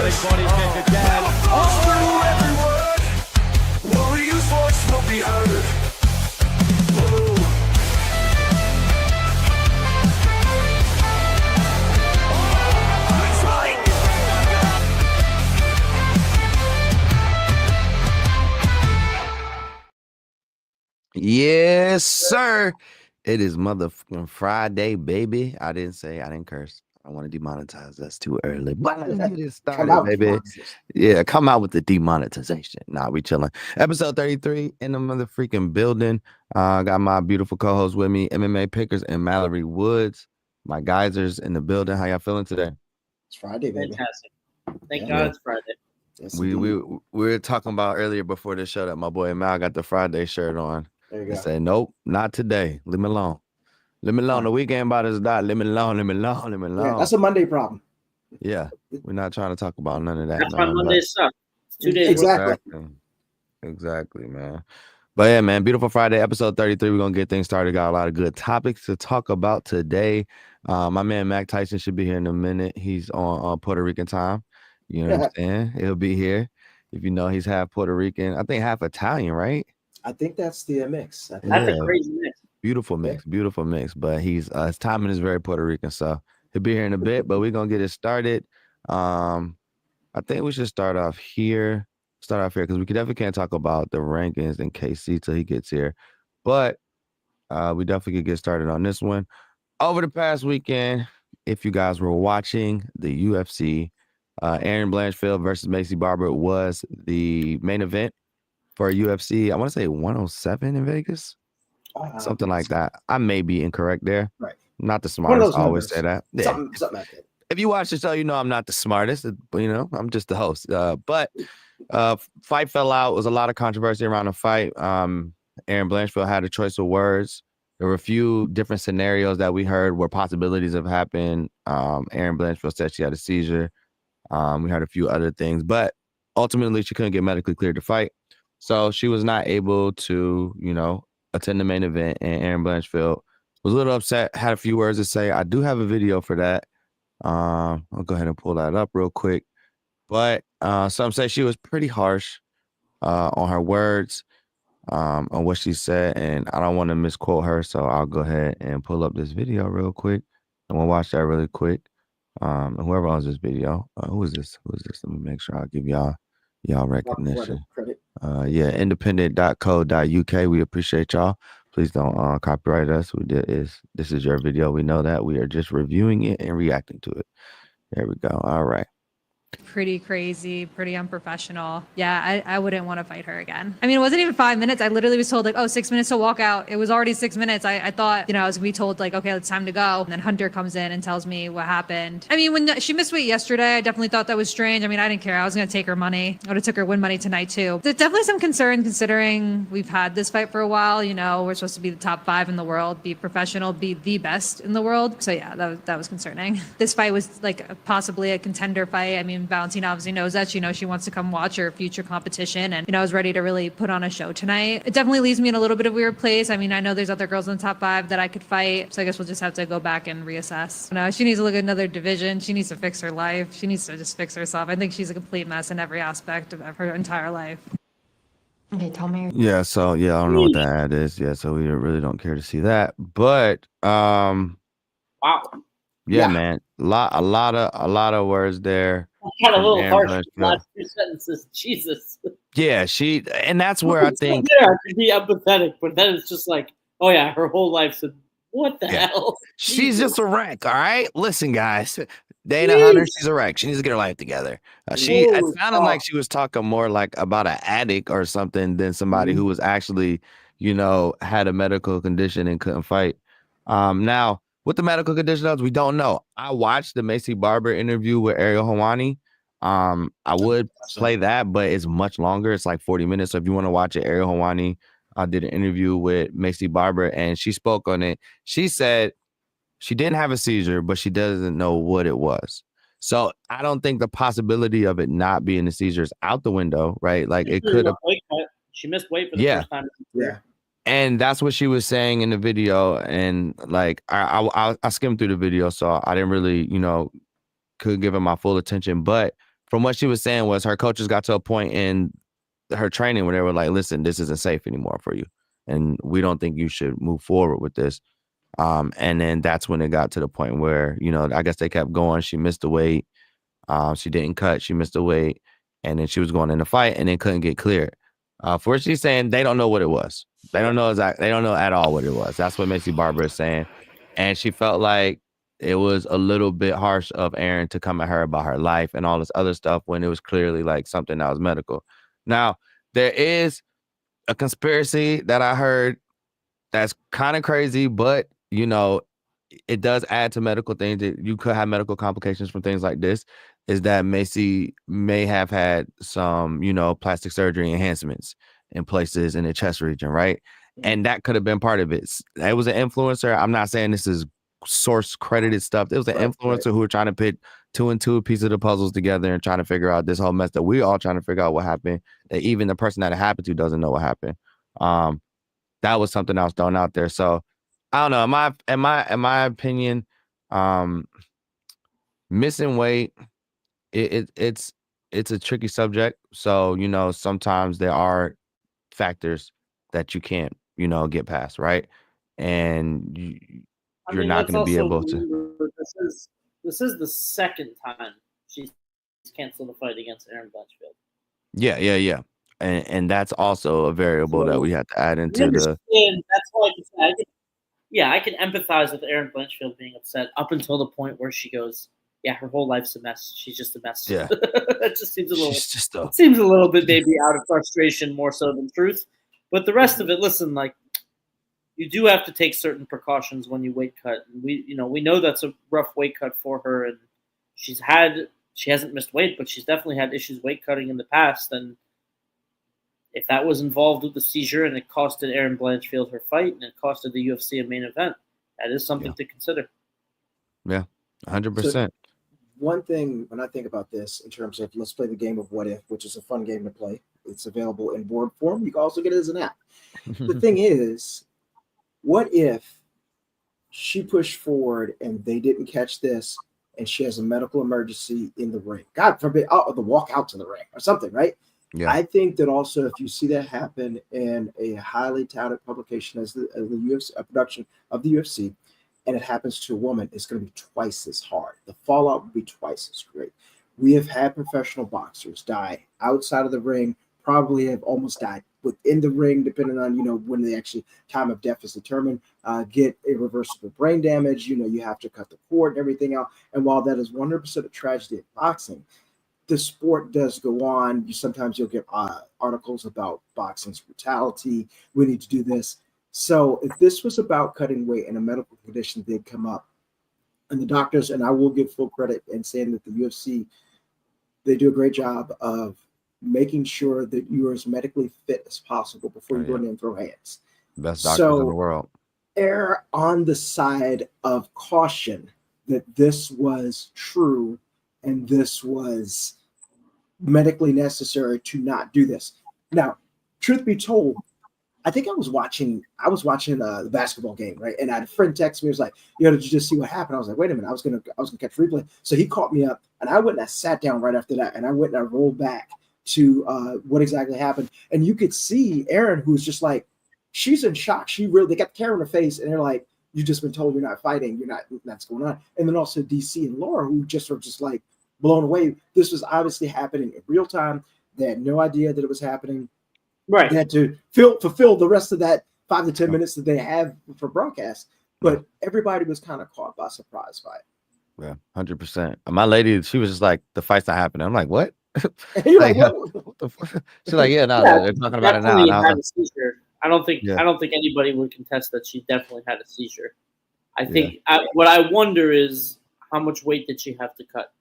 they thought he'd kick again. All through every word, warrior's voice will be heard. Whoa. That's right. Yes, sir. It is motherfucking Friday, baby. I didn't curse. I want to demonetize. That's too early. But let's get it started, baby. Yeah, come out with the demonetization. Nah, we chilling. Episode 33 in the motherfucking building. Got my beautiful co-host with me, MMA Pickers and Mallory Woods. My geysers in the building. How y'all feeling today? It's Friday, baby. Fantastic. Thank God it's Friday. Yes, We were talking about earlier before this show that my boy Mal got the Friday shirt on. There you I go. say, nope, not today. Leave me alone. Leave me alone. The weekend about to start. Leave me alone. Leave me alone. Leave me alone. Yeah, that's a Monday problem. Yeah, we're not trying to talk about none of that. That's why Mondays suck. It's 2 days. Exactly, man. But yeah, man, beautiful Friday, episode 33. We're gonna get things started. Got a lot of good topics to talk about today. My man Mac Tyson should be here in a minute. He's on Puerto Rican time. You know what I'm saying? He'll be here. If you know, he's half Puerto Rican. I think half Italian, right? I think that's the mix. That's a crazy mix. Beautiful mix. But he's his timing is very Puerto Rican, so he'll be here in a bit. But we're gonna get it started. I think we should start off here because we definitely can't talk about the rankings in KC till he gets here. But we definitely could get started on this one. Over the past weekend, if you guys were watching the UFC, Erin Blanchfield versus Maycee Barber was the main event for UFC. I want to say 107 in Vegas, something like that. I may be incorrect there. Right. Not the smartest. I always say that. Something like that. If you watch the show, you know I'm not the smartest. You know, I'm just the host. But fight fell out. It was a lot of controversy around the fight. Erin Blanchfield had a choice of words. There were a few different scenarios that we heard where possibilities have happened. Erin Blanchfield said she had a seizure. We heard a few other things, but ultimately she couldn't get medically cleared to fight. So she was not able to, you know, attend the main event. And Erin Blanchfield was a little upset, had a few words to say. I do have a video for that. I'll go ahead and pull that up real quick. But some say she was pretty harsh on her words, on what she said. And I don't want to misquote her. So I'll go ahead and pull up this video real quick. And we'll watch that really quick. And whoever owns this video, who is this? Let me make sure I give y'all recognition. Yeah, independent.co.uk. We appreciate y'all. Please don't copyright us. This is your video. We know that. We are just reviewing it and reacting to it. There we go. All right. Pretty crazy, pretty unprofessional. Yeah, I wouldn't want to fight her again. I mean, it wasn't even 5 minutes. I literally was told like, 6 minutes to walk out. It was already 6 minutes. I thought, you know, I was gonna be told like, okay, it's time to go. And then Hunter comes in and tells me what happened. I mean, when she missed weight yesterday, I definitely thought that was strange. I mean, I didn't care. I was gonna take her money. I would have took her win money tonight too. There's definitely some concern considering we've had this fight for a while. You know, we're supposed to be the top 5 in the world, be professional, be the best in the world. So yeah, that was concerning. This fight was like possibly a contender fight. I mean, Valentina obviously knows that. You know, she wants to come watch her future competition, and you know, I was ready to really put on a show tonight. It definitely leaves me in a little bit of a weird place. I mean, I know there's other girls in the top 5 that I could fight, so I guess we'll just have to go back and reassess. No, she needs to look at another division. She needs to fix her life. She needs to just fix herself. I think she's a complete mess in every aspect of her entire life. Okay, tell me. Yeah, so I don't know what that ad is. Yeah, so we really don't care to see that. But Wow. yeah, man, a lot of words there. Kind of a little harsh. Last 2 sentences. Jesus. Yeah, and that's where I think I could be empathetic, but then it's just like, oh yeah, her whole life said, what the hell? She's just a wreck. All right, listen, guys. Dana Hunter, she's a wreck. She needs to get her life together. It sounded like she was talking more like about an addict or something than somebody who was actually, you know, had a medical condition and couldn't fight. Now, what the medical condition is, we don't know. I watched the Maycee Barber interview with Ariel Helwani. I would play that, but it's much longer. It's like 40 minutes. So if you want to watch it, Ariel Helwani did an interview with Maycee Barber, and she spoke on it. She said she didn't have a seizure, but she doesn't know what it was. So I don't think the possibility of it not being a seizure is out the window, right? Like it could have. She missed weight for the first time. Yeah. And that's what she was saying in the video. And like, I skimmed through the video, so I didn't really, you know, could give it my full attention. But from what she was saying was her coaches got to a point in her training where they were like, listen, this isn't safe anymore for you. And we don't think you should move forward with this. And then that's when it got to the point where, you know, I guess they kept going. She missed the weight. She didn't cut. She missed the weight. And then she was going in the fight and then couldn't get cleared. For what she's saying, they don't know what it was. They don't know exactly. They don't know at all what it was. That's what Maycee Barber is saying. And she felt like it was a little bit harsh of Erin to come at her about her life and all this other stuff when it was clearly like something that was medical. Now, there is a conspiracy that I heard that's kind of crazy, but, you know, it does add to medical things. That you could have medical complications from things like this, is that Maycee may have had some, you know, plastic surgery enhancements in places in the chest region, right? And that could have been part of it. It was an influencer. I'm not saying this is source credited stuff. It was an influencer who were trying to put 2 and 2 pieces of the puzzles together and trying to figure out this whole mess that we all trying to figure out what happened. That even the person that it happened to doesn't know what happened. That was something I was thrown out there. So I don't know. In my opinion, missing weight, it's a tricky subject. So, you know, sometimes there are factors that you can't, you know, get past, right? And you're not going to be able to. This is the second time she's canceled the fight against Erin Blanchfield. Yeah. And that's also a variable that we have to add into the. That's why I can empathize with Erin Blanchfield being upset up until the point where she goes, yeah, her whole life's a mess. She's just a mess. Yeah. That just seems a little bit maybe out of frustration more so than truth. But the rest of it, listen, like, you do have to take certain precautions when you weight cut. And we know that's a rough weight cut for her, and she hasn't missed weight, but she's definitely had issues weight cutting in the past. And if that was involved with the seizure and it costed Erin Blanchfield her fight and it costed the UFC a main event, that is something to consider. Yeah, 100%. So, one thing when I think about this in terms of let's play the game of what if, which is a fun game to play. It's available in board form. You can also get it as an app. The thing is, what if she pushed forward and they didn't catch this and she has a medical emergency in the ring? God forbid, the walk out to the ring or something, right? Yeah. I think that also if you see that happen in a highly touted publication as the UFC, a production of the UFC, and it happens to a woman, it's going to be twice as hard. The fallout will be twice as great. We have had professional boxers die outside of the ring, probably have almost died within the ring, depending on, when the actually time of death is determined, get irreversible brain damage. You have to cut the cord and everything out. And while that is 100% a tragedy in boxing, the sport does go on. Sometimes you'll get articles about boxing's brutality. We need to do this. So if this was about cutting weight and a medical condition did come up, and the doctors, and I will give full credit in saying that the UFC, they do a great job of making sure that you are as medically fit as possible before you go in there and throw hands. Best doctors in the world. Err on the side of caution that this was true and this was medically necessary to not do this. Now, truth be told, I think I was watching the basketball game, right? And I had a friend text me, was like, did you just see what happened? I was like, wait a minute, I was gonna catch replay. So he caught me up, and I went and I sat down right after that, and I went and I rolled back to what exactly happened. And you could see Erin, who was just like, she's in shock. They got the camera in her face, and they're like, you've just been told you're not fighting, that's going on. And then also DC and Laura, who just were just like blown away. This was obviously happening in real time. They had no idea that it was happening. Right. They had to fulfill the rest of that 5 to 10 minutes that they have for broadcast. But everybody was kind of caught by surprise by it. Yeah, 100%. My lady, she was just like, the fight's not happening. I'm like, what? You're like, what the fuck? She's like, they're talking about it now. Had a seizure. I don't think anybody would contest that she definitely had a seizure. I think what I wonder is how much weight did she have to cut?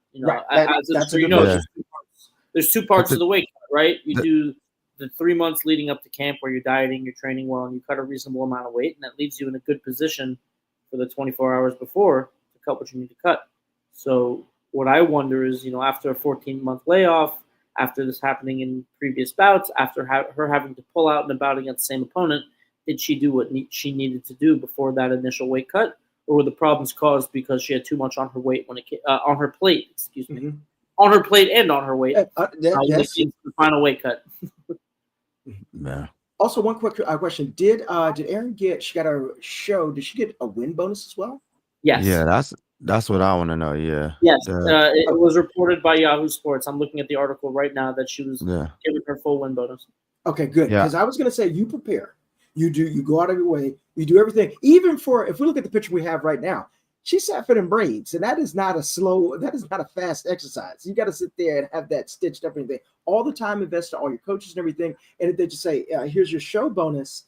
There's two parts of the weight cut, right? You do the 3 months leading up to camp where you're dieting, you're training well, and you cut a reasonable amount of weight, and that leaves you in a good position for the 24 hours before to cut what you need to cut. So what I wonder is, after a 14-month layoff, after this happening in previous bouts, after her having to pull out in a bout against the same opponent, did she do what she needed to do before that initial weight cut, or were the problems caused because she had too much on her weight on her plate? Excuse me. on her plate and on her weight. Yes. The final weight cut. Yeah. Also, one quick question: Did Erin get? She got a show. Did she get a win bonus as well? Yes. Yeah, that's what I want to know. Yeah. Yes. It was reported by Yahoo Sports. I'm looking at the article right now that she was given her full win bonus. Okay, good. Yeah. Because I was going to say, you prepare. You go out of your way. You do everything. Even if we look at the picture we have right now, she sat for them braids, and that is not a fast exercise. You got to sit there and have that stitched up and everything. All the time invested, all your coaches and everything. And if they just say, here's your show bonus,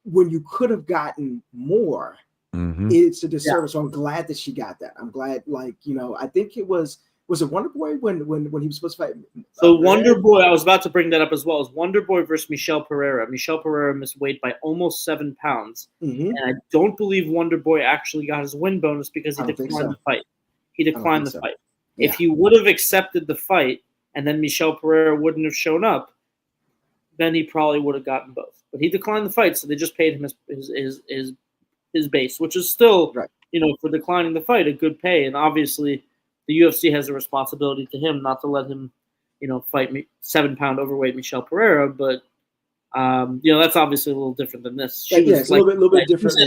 when you could have gotten more, it's a disservice. So I'm glad that she got that. I'm glad, I think it was it Wonder Boy when he was supposed to fight? So Wonder Boy, I was about to bring that up as well. Is Wonder Boy versus Michel Pereira. Michel Pereira missed weight by almost 7 pounds. And I don't believe Wonder Boy actually got his win bonus because he declined the fight. He declined the fight. Yeah. If he would have accepted the fight and then Michel Pereira wouldn't have shown up, then he probably would have gotten both. But he declined the fight, so they just paid him his base, which is still, for declining the fight, a good pay. And obviously, the UFC has a responsibility to him not to let him, fight 7-pound overweight Michel Pereira. But that's obviously a little different than this. It's a little bit different.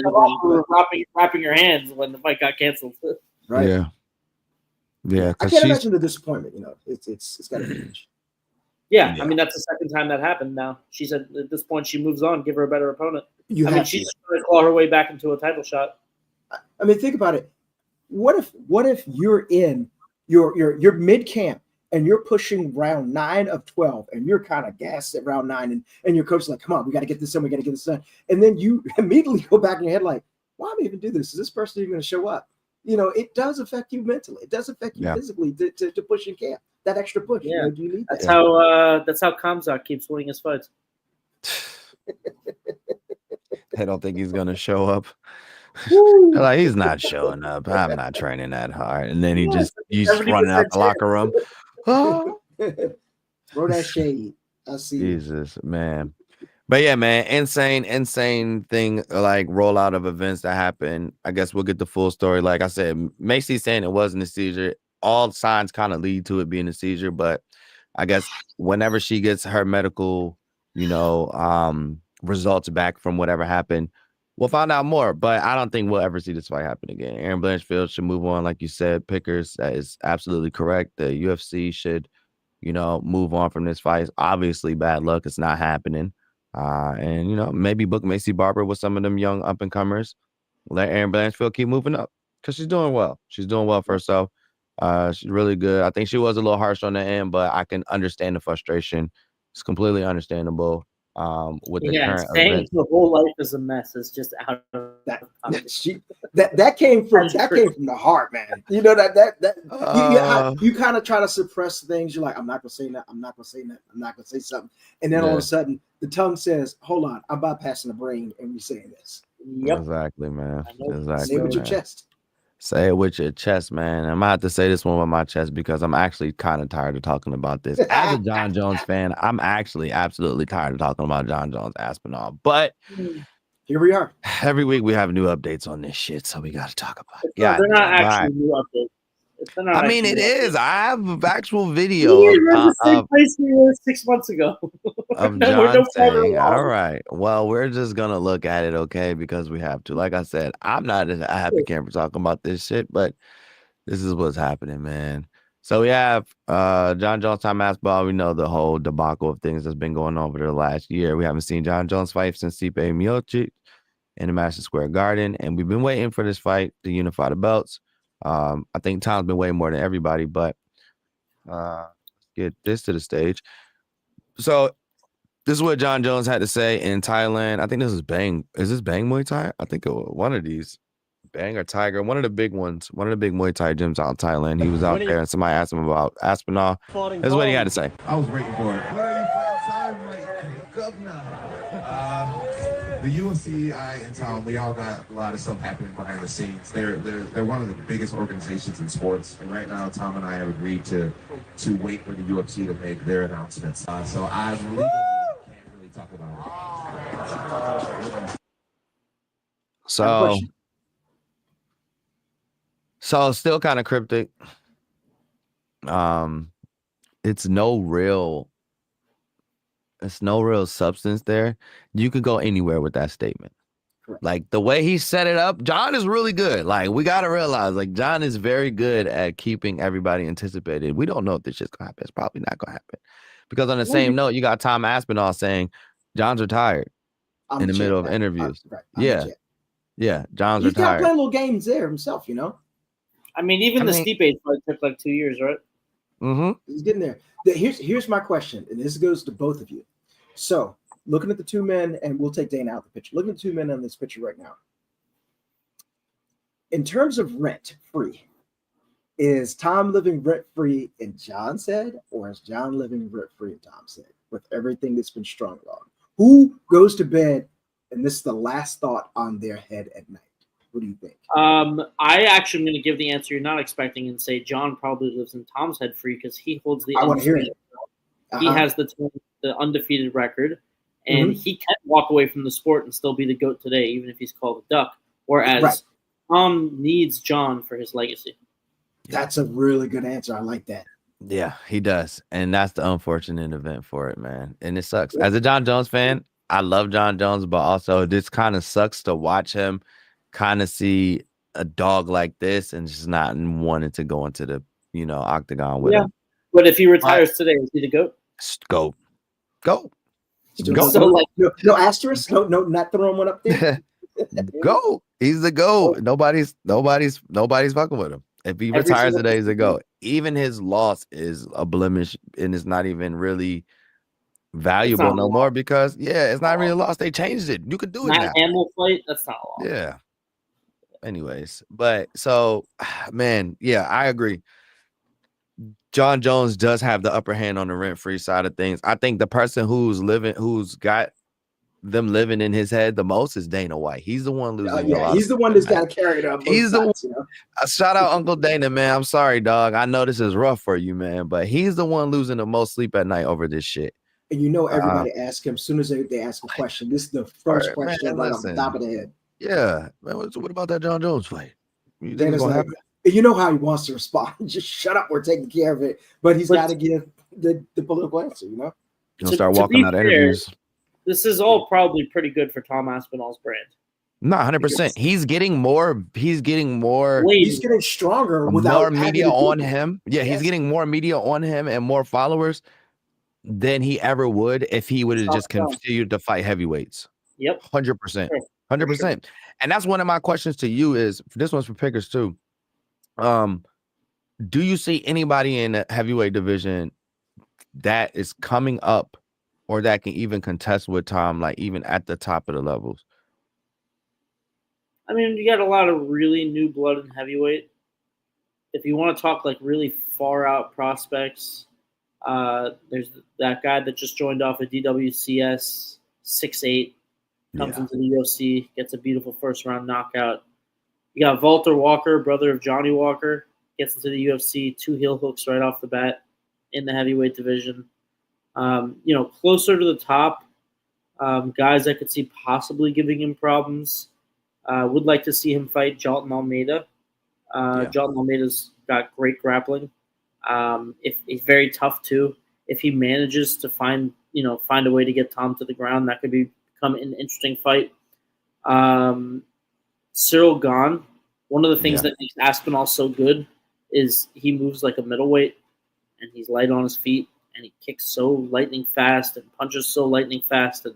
Wrapping your hands when the fight got canceled. Right. Yeah. Yeah. I can't imagine the disappointment. It's got to be huge. Yeah, I mean that's the second time that happened. Now she said at this point she moves on, give her a better opponent. She's trying to claw her way back into a title shot. I mean, think about it. What if you're in your mid camp and you're pushing round 9 of 12 and you're kind of gassed at round 9 and your coach is like, come on, we got to get this done, and then you immediately go back in your head like, why am I even do this? Is this person even going to show up? It does affect you mentally. It does affect you physically to push in camp. That extra push. Yeah, do you need that? That's how Kamzat keeps winning his fights. I don't think he's gonna show up. Like he's not showing up. I'm not training that hard, and then he's just running out the locker room. Throw that shade. I see. Jesus, man. But yeah, man, insane thing, like rollout of events that happen. I guess we'll get the full story. Like I said, Maycee saying it wasn't a seizure. All signs kind of lead to it being a seizure, but I guess whenever she gets her medical, results back from whatever happened, we'll find out more. But I don't think we'll ever see this fight happen again. Erin Blanchfield should move on, like you said, Pickers. That is absolutely correct. The UFC should, move on from this fight. Obviously, bad luck. It's not happening. And maybe book Maycee Barber with some of them young up and comers. Let Erin Blanchfield keep moving up because she's doing well. She's doing well for herself. She's really good. I think she was a little harsh on the end, but I can understand the frustration. It's completely understandable. With the current event. The whole life is a mess. It's just out of that came from the heart, man. You kind of try to suppress things. You're like, I'm not gonna say that. I'm not gonna say that. I'm not gonna say something. And then all of a sudden, the tongue says, "Hold on, I'm bypassing the brain, and we're saying this." Yep. Exactly, man. Exactly. Say it with your chest. Say it with your chest, man. I'm gonna have to say this one with my chest because I'm actually kind of tired of talking about this. As a Jon Jones fan, I'm actually absolutely tired of talking about Jon Jones Aspinall. But here we are. Every week we have new updates on this shit, so we got to talk about it. Yeah, they're not actually new updates. I mean, it is. I have actual video the same place we were 6 months ago. of Jon saying, all right, well, we're just going to look at it, okay, because we have to. Like I said, I'm not a happy camper talking about this shit, but this is what's happening, man. So we have Jon Jones, Tom Aspinall. We know the whole debacle of things that's been going on over the last year. We haven't seen Jon Jones fight since Stipe Miocic in the Madison Square Garden, and we've been waiting for this fight to unify the belts. I think Tom's been waiting more than everybody, but get this to the stage. So this is what Jon Jones had to say in Thailand. I think this is Bang. Is this Bang Muay Thai? I think one of these, Bang or Tiger, one of the big ones, one of the big Muay Thai gyms out in Thailand. He was out there and somebody asked him about Aspinall. This is what he had to say. I was waiting for it. Where are you from? Time, governor. The UFC in town, we all got a lot of stuff happening behind the scenes. They're one of the biggest organizations in sports, and right now Tom and I have agreed to wait for the UFC to make their announcements. So I legally can't really talk about it. So still kind of cryptic. It's no real substance there. You could go anywhere with that statement. Correct. Like the way he set it up, Jon is really good. Like we gotta realize, like Jon is very good at keeping everybody anticipated. We don't know if this shit's gonna happen. It's probably not gonna happen. Because on the same note, you got Tom Aspinall saying Jon's retired in the middle of interviews. Yeah, Jon's He's got to retired. play little games there himself, you know. I mean, even the Stipe fight took like 2 years, right? Mm-hmm. He's getting there. Here's my question, and this goes to both of you. So, looking at the two men, and we'll take Dana out of the picture. Looking at the two men on this picture right now. In terms of rent-free, is Tom living rent-free in Jon's head, or is Jon living rent-free in Tom's head with everything that's been strung along? Who goes to bed, and this is the last thought on their head at night? What do you think? I actually am going to give the answer you're not expecting and say Jon probably lives in Tom's head free because he holds the. I want to hear it. He has the undefeated record, and he can walk away from the sport and still be the GOAT today, even if he's called a duck. Whereas Tom needs Jon for his legacy. That's a really good answer. I like that. Yeah, he does. And that's the unfortunate event for it, man. And it sucks. As a Jon Jones fan, I love Jon Jones, but also this kind of sucks to watch him kind of see a dog like this and just not wanting to go into the, octagon with him. But if he retires today, is he the GOAT? Go. So, like, no asterisk? No, not throwing one up there? Go. He's the GOAT. Nobody's fucking with him. If he retires today, he's a GOAT. Even his loss is a blemish and it's not even really valuable no more because it's not really a loss. They changed it. You could do it now. Animal fight, that's not a loss. Yeah. Anyways, but so man, I agree. Jon Jones does have the upper hand on the rent-free side of things. I think the person who's got them living in his head the most is Dana White. He's the one losing. He's the one that's got to carry it up. He's the one. Shout out Uncle Dana, man. I'm sorry, dog. I know this is rough for you, man, but he's the one losing the most sleep at night over this shit. And everybody asks him as soon as they ask a question. This is the first question right off the top of the head. Yeah, man. What about that Jon Jones fight? Dana's like, you know how he wants to respond. Just shut up. We're taking care of it. But he's got to give the political answer. He'll start walking out of interviews. This is all probably pretty good for Tom Aspinall's brand. No, 100%. He's getting more. He's getting stronger without more media on him. Yeah, he's getting more media on him and more followers than he ever would if he would have just continued to fight heavyweights. Yep, 100%, 100%. And that's one of my questions to you. Is this one's for pickers too? Do you see anybody in the heavyweight division that is coming up? Or that can even contest with Tom, like even at the top of the levels? I mean, you got a lot of really new blood in heavyweight. If you want to talk like really far out prospects, there's that guy that just joined off of DWCS, 6'8", comes into the UFC, gets a beautiful first round knockout. You got Walter Walker, brother of Johnny Walker, gets into the UFC, 2 heel hooks right off the bat in the heavyweight division. Closer to the top, guys I could see possibly giving him problems. Would like to see him fight Jalton Almeida. Jalton Almeida's got great grappling. If he's very tough too. If he manages to find a way to get Tom to the ground, that could become an interesting fight. Cyril Gane. One of the things that makes Aspinall so good is he moves like a middleweight, and he's light on his feet. And he kicks so lightning fast and punches so lightning fast. And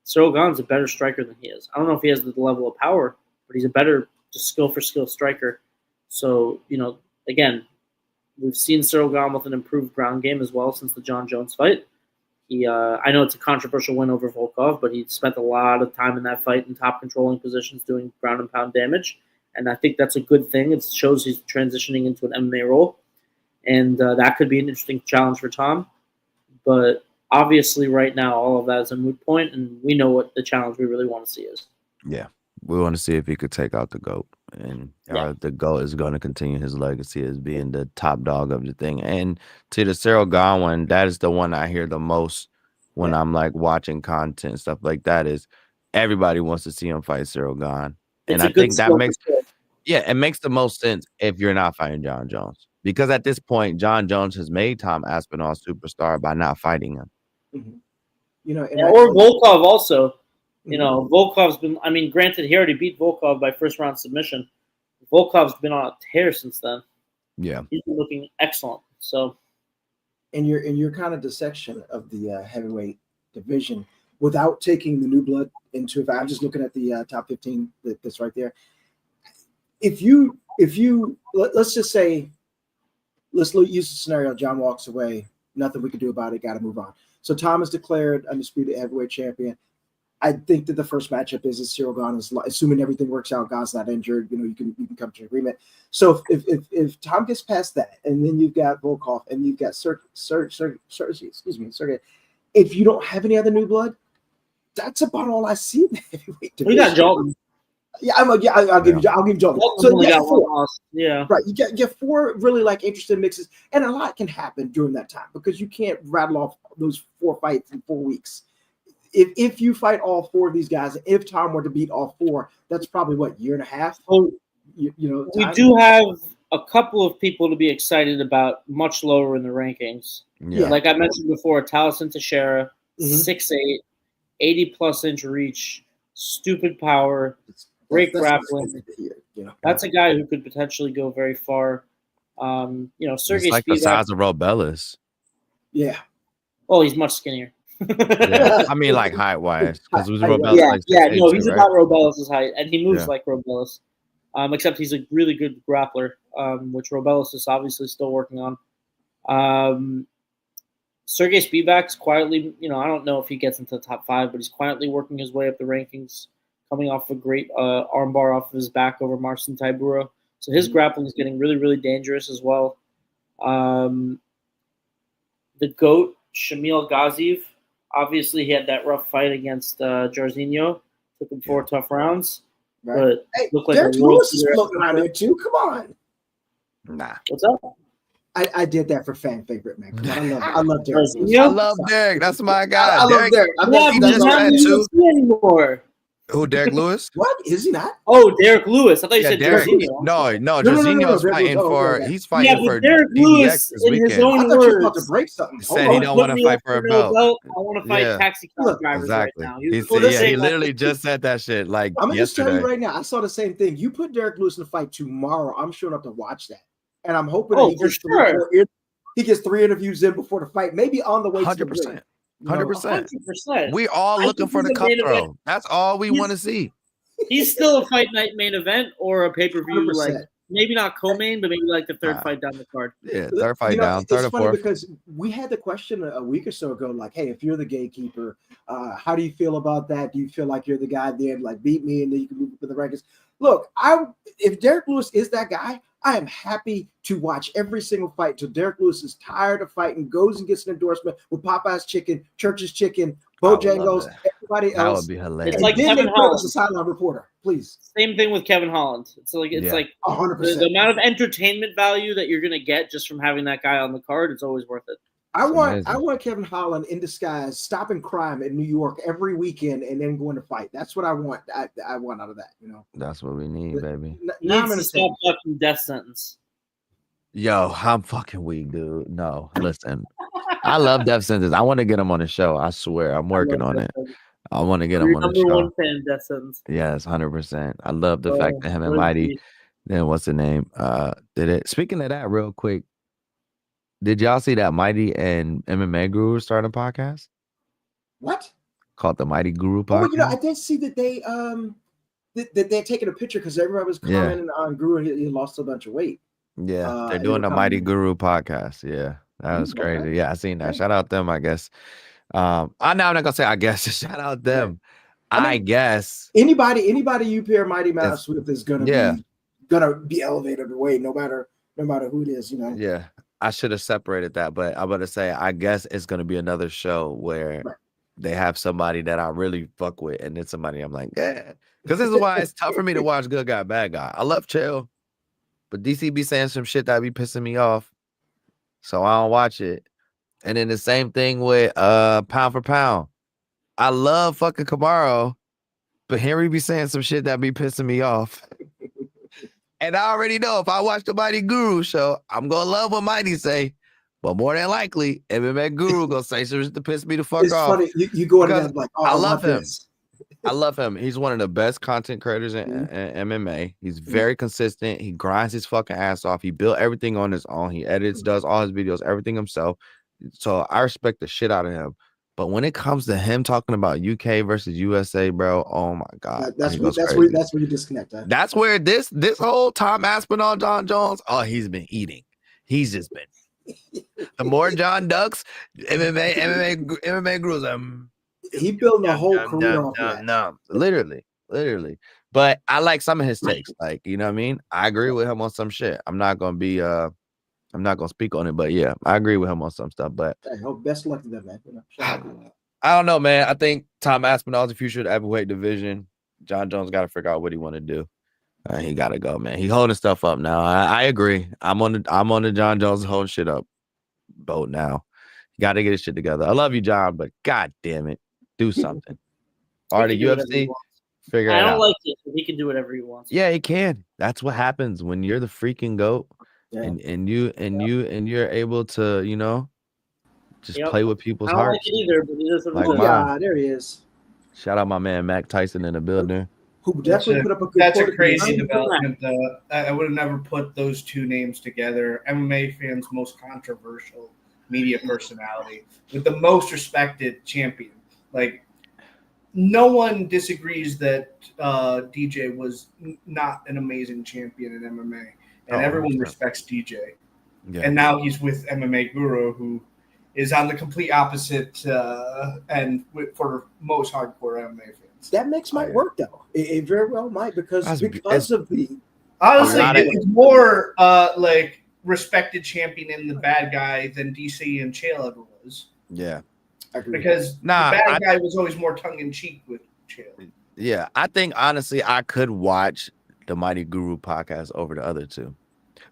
Cyril Gane's a better striker than he is. I don't know if he has the level of power, but he's a better just skill for skill striker. So, again, we've seen Cyril Gane with an improved ground game as well since the Jon Jones fight. I know it's a controversial win over Volkov, but he spent a lot of time in that fight in top controlling positions doing ground and pound damage. And I think that's a good thing. It shows he's transitioning into an MMA role. And that could be an interesting challenge for Tom. But obviously right now, all of that is a moot point, and we know what the challenge we really want to see is. Yeah, we want to see if he could take out the GOAT. And the GOAT is going to continue his legacy as being the top dog of the thing. And to the Cyril Gane one, that is the one I hear the most when I'm like watching content and stuff like that is everybody wants to see him fight Cyril Gane. And I think that makes it makes the most sense if you're not fighting Jon Jones. because at this point, Jon Jones has made Tom Aspinall a superstar by not fighting him. Mm-hmm. You know, or Volkov also. You know, Volkov's been. I mean, granted, he already beat Volkov by first round submission. Volkov's been on a tear since then. Yeah, he's been looking excellent. So, in your kind of dissection of the heavyweight division, without taking the new blood into it, I'm just looking at the top 15 that's right there. If you let's just say, let's use the scenario. John walks away. Nothing we can do about it. Got to move on. So Tom is declared undisputed heavyweight champion. I think that the first matchup is Cyril Gane, assuming everything works out. Gane's not injured. You know, you can come to an agreement. So if Tom gets past that, and then you've got Volkov and you've got Sergey. If you don't have any other new blood, that's about all I see in the heavyweight division. We got Jalton. Yeah, I'll give you Jalton. So got four. Yeah, right. You get four really like interesting mixes, and a lot can happen during that time because you can't rattle off those 4 fights in 4 weeks. If you fight all 4 of these guys, if Tom were to beat all 4, that's probably what, year and a half. So, you know, we do have a couple of people to be excited about much lower in the rankings. Yeah. Like I mentioned before, Taliesin Teixeira, 6'8", 80+ inch reach, stupid power, great grappling. You know, that's a guy who could potentially go very far. You know, Sergey it's like Spivak, the size of Robellis. Yeah. Oh, he's much skinnier. Yeah. I mean, like height wise, because it was Robellis. No, he's right? about Robellis' height, and he moves Yeah. like Robellis. Except he's a really good grappler, which Robellis is obviously still working on. Sergey Spivak's quietly, you know, I don't know if he gets into the top 5, but he's quietly working his way up the rankings, coming off a great armbar off of his back over Marcin Tybura. So his grappling is getting really, really dangerous as well. The GOAT, Shamil Gaziev, obviously he had that rough fight against Jairzinho. Took him 4 tough rounds. Right. But Hey, looked like Derek a world Lewis is beater. floating around there too. Come on. Nah. What's up? I did that for fan favorite, man. I love Derek. Jairzinho? I love Derek. That's my guy. I love Derek. Yeah, he but he's just not in had the two. UFC anymore. Who, Derek Lewis? What is he not? Oh, Derek Lewis. I thought you Yeah, said Derek. Jairzinho. No, No, Jairzinho's Derek fighting Lewis. Oh, for. okay. He's fighting Yeah, for but Derek DBX Lewis, this in his weekend. own I thought you were about to words, break something. Said he don't want to fight for a belt. I want to fight Yeah. taxi cab drivers Exactly. right now. He was said, saying he that- literally just said that shit like I'm gonna just tell yesterday. you right now. I saw the same thing. You put Derek Lewis in the fight tomorrow. I'm showing up to watch that, and I'm hoping Oh, that for sure. he gets 3 interviews in before the fight, maybe on the way to the 100%. ring. You know? 100%. 100%. We all I looking think for the he's a cup main event. throw. That's all we He's- want to see. He's still a fight night main event or a pay-per-view, like 100%. maybe not co-main, but maybe like the third fight down the card. Yeah, third fight You know, down, it's third or funny fourth. because we had the question a week or so ago, like, hey, if you're the gatekeeper, how do you feel about that? Do you feel like you're the guy there, like beat me and then you can move up in the rankings? Look, if Derek Lewis is that guy, I am happy to watch every single fight till Derek Lewis is tired of fighting, goes and gets an endorsement with Popeye's Chicken, Church's Chicken, Bojangles, everybody That else. would be hilarious. It's like then Kevin they put him as Holland. a sideline reporter, please. Same thing with Kevin Holland. It's like 100%. the amount of entertainment value that you're gonna get just from having that guy on the card. It's always worth it. I want amazing. Kevin Holland in disguise, stopping crime in New York every weekend, and then going to fight. That's what I want. I want out of that. You know, That's what we need, baby. He Now I'm needs to gonna stop ducking death sentence. Yo, I'm fucking weak, dude. No, listen. I love Death Sentence. I want to get him on the show. I swear. I'm working on it. I want to get him You're on the number show. one fan, death sentence. Yes, 100%. I love the fact that him and what is Mighty, he? then what's the name? Did it. Speaking of that, real quick, did y'all see that Mighty and MMA Guru started a podcast what? called the Mighty Guru Oh, podcast? you know, I did see that they that they're taking a picture because everybody was Yeah. commenting on Guru. He lost a bunch of weight. Yeah, they're and doing they're the Mighty coming- Guru podcast. Yeah, that was Okay. crazy. Yeah, I seen that. Okay. Shout out them, I guess. I'm not gonna say I guess. Shout out them. I I mean, guess. Anybody you pair Mighty Mouse with is gonna Yeah. be elevated away, no matter who it is. You know. Yeah, I should have separated that, but I'm gonna say I guess it's gonna be another show where Right. they have somebody that I really fuck with, and then somebody I'm like, yeah. Because this is why it's tough for me to watch Good Guy, Bad Guy. I love Chill, but DC be saying some shit that be pissing me off, so I don't watch it. And then the same thing with Pound for Pound. I love fucking Camaro, but Henry be saying some shit that be pissing me off. And I already know if I watch the Mighty Guru show, I'm gonna love what Mighty say. But more than likely, MMA Guru gonna say something to piss me the fuck It's off. funny. You go in there like, oh, I love him. This. I love him. He's one of the best content creators in MMA. He's very consistent. He grinds his fucking ass off. He built everything on his own. He edits, does all his videos, everything himself. So I respect the shit out of him. But when it comes to him talking about UK versus USA, bro, oh my god, that's where you disconnect. Huh? That's where this whole Tom Aspinall, Jon Jones, oh, he's been eating. He's just been. The more John ducks, MMA gurus. He built a whole career off that. No, literally. But I like some of his takes. Like, you know what I mean? I agree with him on some shit. I'm not gonna speak on it, but yeah, I agree with him on some stuff. But best luck to them, man. I don't know, man. I think Tom Aspinall is the future of the heavyweight division. Jon Jones got to figure out what he want to do. He got to go, man. He holding stuff up now. I agree. I'm on the Jon Jones holding shit up boat now. Got to get his shit together. I love you, John, but god damn it, do something. All right, the UFC, figure it out. I don't like it, but he can do whatever he wants. Yeah, he can. That's what happens when you're the freaking GOAT. Yeah. And you're able to, you know, just play with people's hearts. I don't like it either, but he doesn't like there he is. Shout out my man Mac Tyson in the building. Who definitely put up a good That's a crazy development. I would have never put those two names together. MMA fans' most controversial media personality with the most respected champion. Like, no one disagrees that DJ was not an amazing champion in MMA. And everyone respects DJ. Yeah. And now he's with MMA Guru, who is on the complete opposite end for most hardcore MMA fans. That mix might work, though. It very well might, because of the... Honestly, it's more like respected champion in the bad guy than DC and Chael ever was. Yeah. Because the bad guy was always more tongue-in-cheek with Chael. Yeah, I think, honestly, I could watch the Mighty Guru podcast over the other two,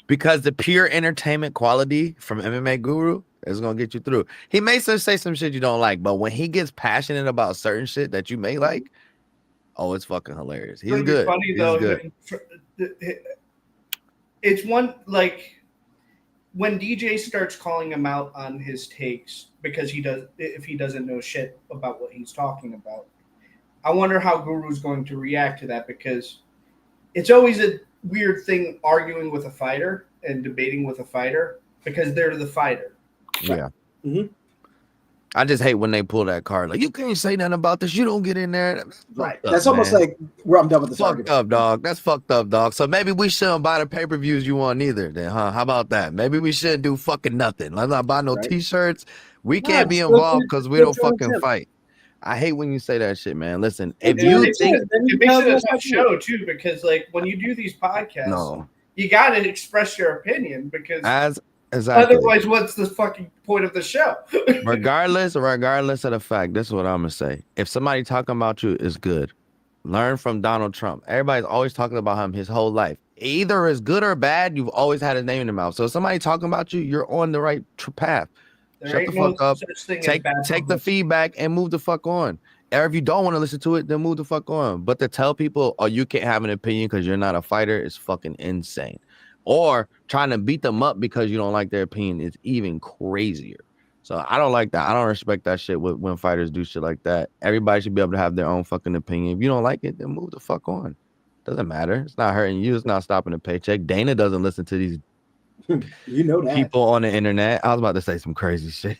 because the pure entertainment quality from MMA Guru is gonna get you through. He may say some shit you don't like, but when he gets passionate about certain shit that you may like, oh, it's fucking hilarious. He's good. Funny though, good. It's one, like, when DJ starts calling him out on his takes because if he doesn't know shit about what he's talking about, I wonder how Guru's going to react to that, because it's always a weird thing arguing with a fighter and debating with a fighter, because they're the fighter. Yeah. Mm-hmm. I just hate when they pull that card. Like, you can't say nothing about this. You don't get in there. Right. That's almost like where I'm done with this argument. Fucked up, dog. That's fucked up, dog. So maybe we shouldn't buy the pay-per-views you want either, then, huh? How about that? Maybe we shouldn't do fucking nothing. Let's not buy no T-shirts. We can't be involved because we don't fucking fight. I hate when you say that shit, man. Listen, if you think it makes it a tough show too, because like when you do these podcasts, you got to express your opinion, because otherwise, what's the fucking point of the show? regardless of the fact, this is what I'm gonna say. If somebody talking about you is good, learn from Donald Trump. Everybody's always talking about him his whole life. Either is good or bad. You've always had his name in the mouth. So if somebody talking about you, you're on the right path. Shut the fuck up. Take the feedback and move the fuck on. Or if you don't want to listen to it, then move the fuck on. But to tell people, oh, you can't have an opinion because you're not a fighter is fucking insane. Or trying to beat them up because you don't like their opinion is even crazier. So I don't like that. I don't respect that shit when fighters do shit like that. Everybody should be able to have their own fucking opinion. If you don't like it, then move the fuck on. Doesn't matter. It's not hurting you. It's not stopping the paycheck. Dana doesn't listen to these people on the internet. I was about to say some crazy shit.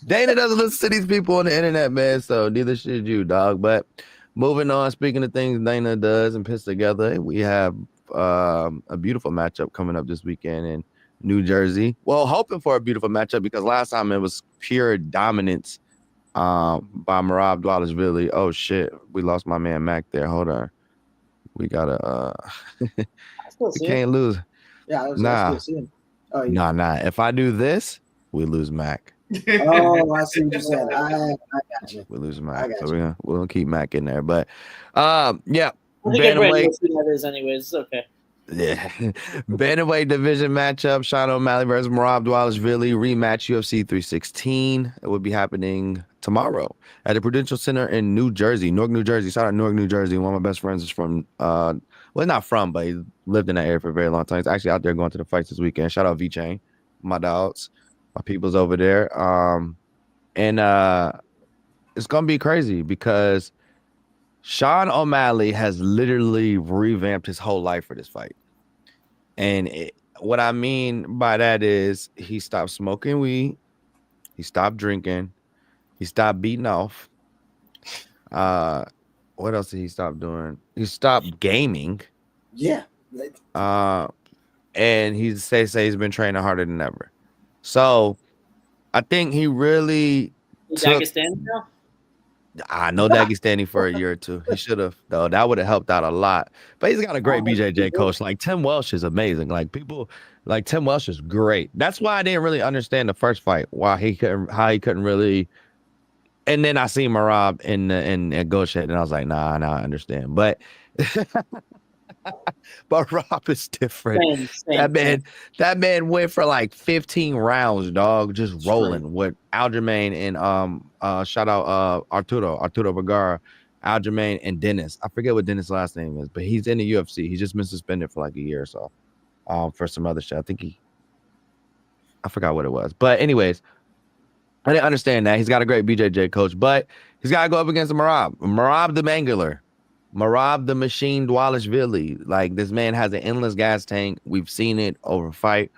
Dana doesn't listen to these people on the internet, man. So neither should you, dog. But moving on, speaking of things Dana does and puts together, we have a beautiful matchup coming up this weekend in New Jersey. Well, hoping for a beautiful matchup, because last time it was pure dominance by Merab Dvalishvili. Oh shit, we lost my man Mac there. Hold on, we gotta we can't lose. Yeah, nah. If I do this, we lose Mac. Oh, I see what you said. I got you. We lose Mac, so we're gonna keep Mac in there. But yeah. I think everybody knows who that is anyways. It's okay. Yeah. Bantamweight division matchup. Sean O'Malley versus Merab Dvalishvili rematch UFC 316. It will be happening tomorrow at the Prudential Center in New Jersey, Newark, New Jersey. Shout out Newark, New Jersey. One of my best friends is from well, not from, but he lived in that area for a very long time. He's actually out there going to the fights this weekend. Shout out V-Chain, my dogs, my people's over there. And it's gonna be crazy because Sean O'Malley has literally revamped his whole life for this fight. And what I mean by that is he stopped smoking weed, he stopped drinking, he stopped beating off. What else did he stop doing? He stopped gaming. Yeah. And he say he's been training harder than ever. So I think he really Dagestani now? I know Dagestani for a year or two. He should have, though. That would have helped out a lot. But he's got a great BJJ coach. Like Tim Welsh is amazing. Like people, like Tim Welsh is great. That's why I didn't really understand the first fight. How he couldn't really. And then I see Merab in Goshen, and I was like, nah, I understand. But but Rob is different. That man went for like 15 rounds, dog, just rolling with Aljamain and shout out Arturo Vergara, Aljamain and Dennis. I forget what Dennis' last name is, but he's in the UFC. He's just been suspended for like a year or so for some other shit. I forgot what it was. But anyways, I didn't understand that. He's got a great BJJ coach, but he's got to go up against Merab the Mangler. Merab the Machine Dvalishvili. Like, this man has an endless gas tank. We've seen it over fight.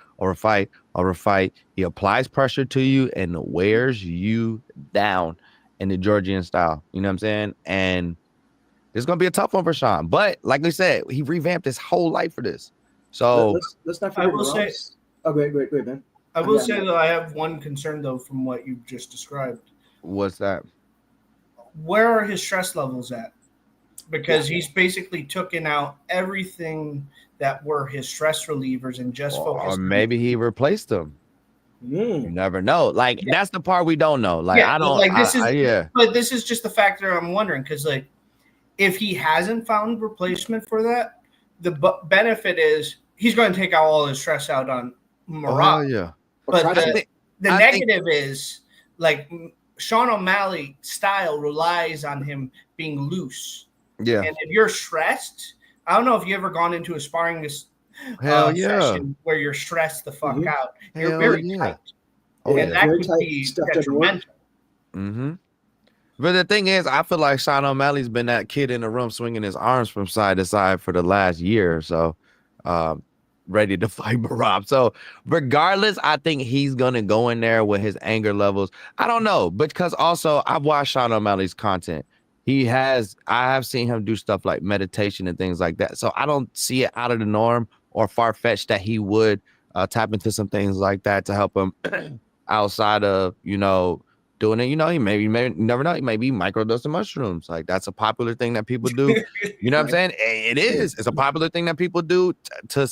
He applies pressure to you and wears you down in the Georgian style. You know what I'm saying? And it's going to be a tough one for Sean. But like we said, he revamped his whole life for this. So let's not forget. I will say, great, man. I will say that I have one concern, though, from what you just described. What's that? Where are his stress levels at? Because he's basically taken out everything that were his stress relievers and just focused. Or maybe he replaced them. You never know. Like, that's the part we don't know. Like, I don't. Like, But this is just the factor I'm wondering, because like, if he hasn't found replacement for that, the benefit is he's going to take out all his stress out on Merab. But the negative is like Sean O'Malley style relies on him being loose. Yeah. And if you're stressed, I don't know if you ever gone into a sparring session where you're stressed the fuck out. You're very tight. And that could be detrimental. But the thing is, I feel like Sean O'Malley's been that kid in the room swinging his arms from side to side for the last year or so, ready to fight Merab. So regardless, I think he's going to go in there with his anger levels. I don't know, because also I've watched Sean O'Malley's content. I have seen him do stuff like meditation and things like that. So I don't see it out of the norm or far-fetched that he would tap into some things like that to help him outside of, doing it. You never know. He may be microdosing mushrooms. Like, that's a popular thing that people do. You know what I'm saying? It is. It's a popular thing that people do to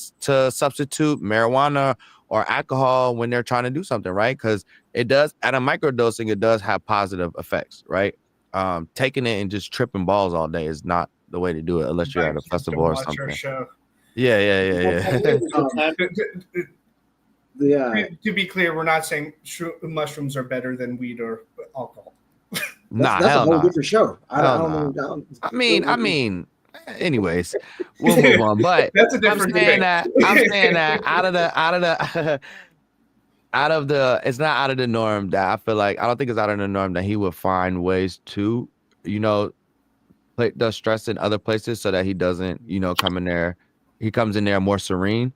substitute marijuana or alcohol when they're trying to do something, right? Because it does, at a microdosing, it does have positive effects, right? Taking it and just tripping balls all day is not the way to do it unless you're at a festival or something. Yeah. To be clear, we're not saying mushrooms are better than weed or alcohol. That's a whole different show. I mean, anyways, we'll move on. But that's a different debate. I'm saying that it's not out of the norm that I feel like, I don't think it's out of the norm that he would find ways to, put the stress in other places so that he doesn't, come in there. He comes in there more serene.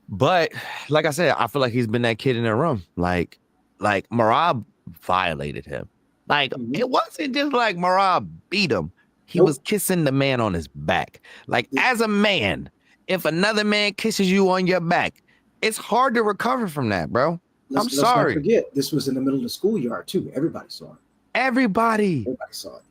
But like I said, I feel like he's been that kid in the room. Like Merab violated him. Like, it wasn't just like Merab beat him. He was kissing the man on his back. Like, as a man, if another man kisses you on your back, it's hard to recover from that, bro. I'm sorry. Let's not forget, this was in the middle of the schoolyard too. Everybody saw it. Everybody saw it.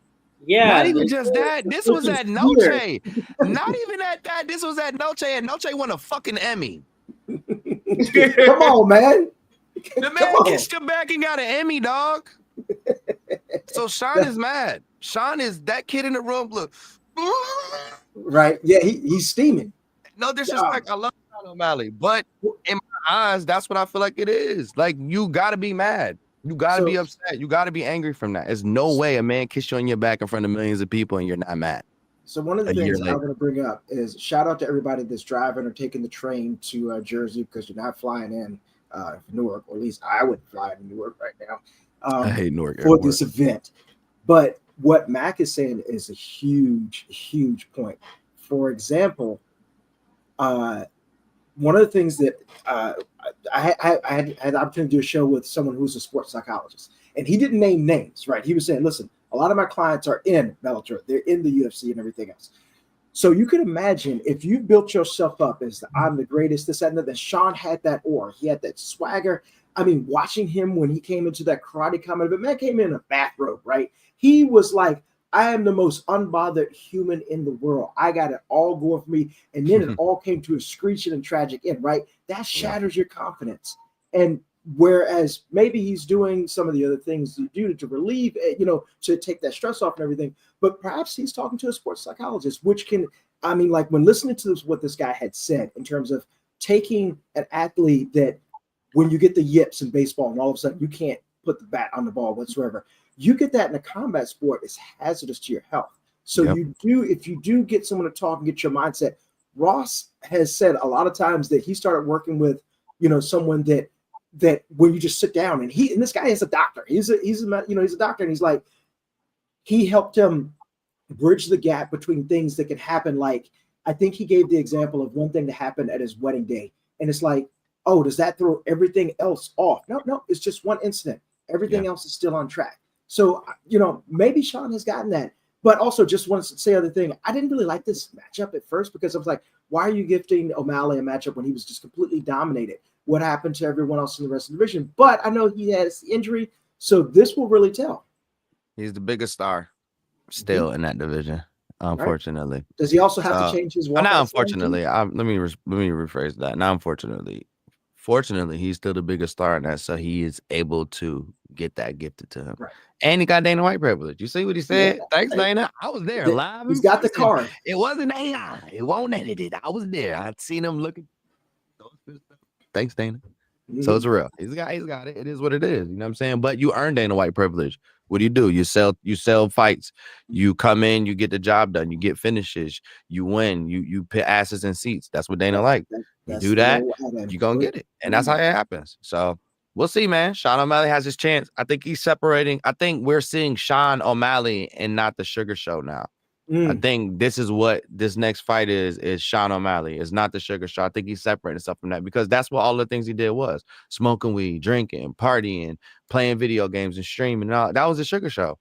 Yeah. Not even just that. This was at Noche. Not even at that. This was at Noche, and Noche won a fucking Emmy. Come on, man. The man kissed your back and got an Emmy, dog. So Sean is mad. Sean is that kid in the room. Look. Right. Yeah, he's steaming. No disrespect. I love Sean O'Malley, but in my eyes, that's what I feel like it is. Like, you gotta be mad. You gotta be upset. You gotta be angry from that. There's no way a man kiss you on your back in front of millions of people and you're not mad. So one of the A year things I later. want to bring up is shout out to everybody that's driving or taking the train to Jersey because you're not flying in Newark, or at least I wouldn't fly in Newark right now I hate Newark for this event. But what Mac is saying is a huge, huge point. For example, one of the things that I had the opportunity to do a show with someone who's a sports psychologist, and he didn't name names, right? He was saying, listen, a lot of my clients are in Bellator. They're in the UFC and everything else. So you can imagine if you built yourself up as I'm the greatest, this, and that Sean had that aura. He had that swagger. I mean, watching him when he came into that karate combat, but man came in a bathrobe, right? He was like, I am the most unbothered human in the world. I got it all going for me. And then it all came to a screeching and tragic end, right? That shatters your confidence. And whereas maybe he's doing some of the other things you do to relieve, to take that stress off and everything, but perhaps he's talking to a sports psychologist, which can, I mean, like when listening to what this guy had said in terms of taking an athlete that when you get the yips in baseball and all of a sudden you can't put the bat on the ball whatsoever, you get that in a combat sport, it's hazardous to your health. So if you do get someone to talk and get your mindset, Ross has said a lot of times that he started working with, someone that when you just sit down and this guy is a doctor. He's a doctor, and he's like, he helped him bridge the gap between things that can happen. Like, I think he gave the example of one thing that happened at his wedding day. And it's like, oh, does that throw everything else off? No, it's just one incident. Everything else is still on track. So, maybe Sean has gotten that. But also just wanted to say other thing. I didn't really like this matchup at first because I was like, why are you gifting O'Malley a matchup when he was just completely dominated? What happened to everyone else in the rest of the division? But I know he has the injury, so this will really tell. He's the biggest star still in that division, unfortunately. Right. Does he also have to change his walkout? Not unfortunately. Let me rephrase that. Not unfortunately. Fortunately, he's still the biggest star in that, so he is able to get that gifted to him. Right. And he got Dana White privilege. You see what he said? Yeah. Thanks, Dana. I was there live. He's got the card. It wasn't AI. It won't edited. I was there. I'd seen him looking. Thanks, Dana. So it's real. He's got it. It is what it is. You know what I'm saying? But you earn Dana White privilege. What do? You sell fights. You come in, you get the job done, you get finishes, you win, you put asses in seats. That's what Dana like. You do that, you're gonna get it. And that's how it happens. So we'll see, man. Sean O'Malley has his chance. I think he's separating. I think we're seeing Sean O'Malley and not the Sugar Show now. I think this is what this next fight is Sean O'Malley. It's not the Sugar Show. I think he's separating himself from that because that's what all the things he did was smoking weed, drinking, partying, playing video games and streaming. And all. That was the Sugar Show.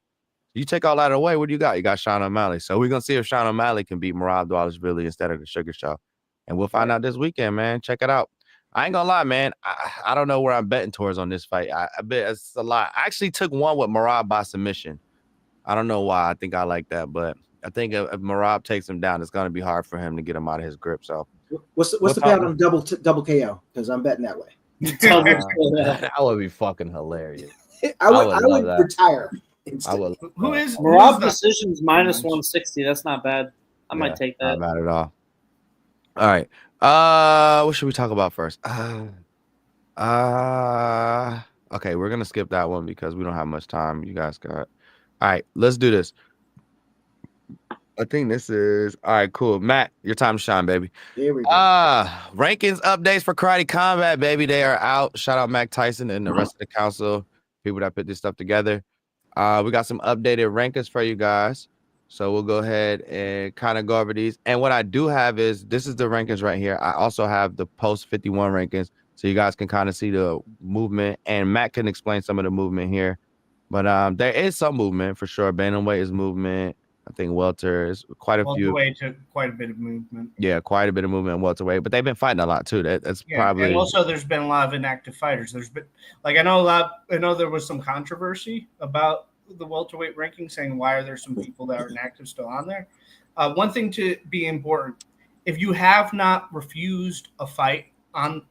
You take all that away, what do you got? You got Sean O'Malley. So we're going to see if Sean O'Malley can beat Merab Dvalishvili instead of the Sugar Show. And we'll find out this weekend, man. Check it out. I ain't going to lie, man. I don't know where I'm betting towards on this fight. I bet it's a lot. I actually took one with Merab by submission. I don't know why. I think I like that, but I think if Merab takes him down, it's going to be hard for him to get him out of his grip. So, what's the bet on double KO? Because I'm betting that way. That would be fucking hilarious. I would retire. Who is Merab decisions minus 160? That's not bad. I might take that. Not bad at all. All right. What should we talk about first? Okay, we're gonna skip that one because we don't have much time. You guys got. All right, let's do this. I think this is all right. Cool, Matt, your time to shine, baby. Here we go. Rankings updates for Karate Combat, baby. They are out. Shout out Mac Tyson and the rest of the council, people that put this stuff together. We got some updated rankings for you guys, so we'll go ahead and kind of go over these. And what I do have is this is the rankings right here. I also have the post 51 rankings, so you guys can kind of see the movement. And Matt can explain some of the movement here, but there is some movement for sure. Bantamweight is movement. I think welter is quite a few. Welterweight took quite a bit of movement. Yeah, quite a bit of movement in welterweight, but they've been fighting a lot too. That's probably. And also, there's been a lot of inactive fighters. There's been I know there was some controversy about the welterweight ranking, saying why are there some people that are inactive still on there? One thing to be important: if you have not refused a fight on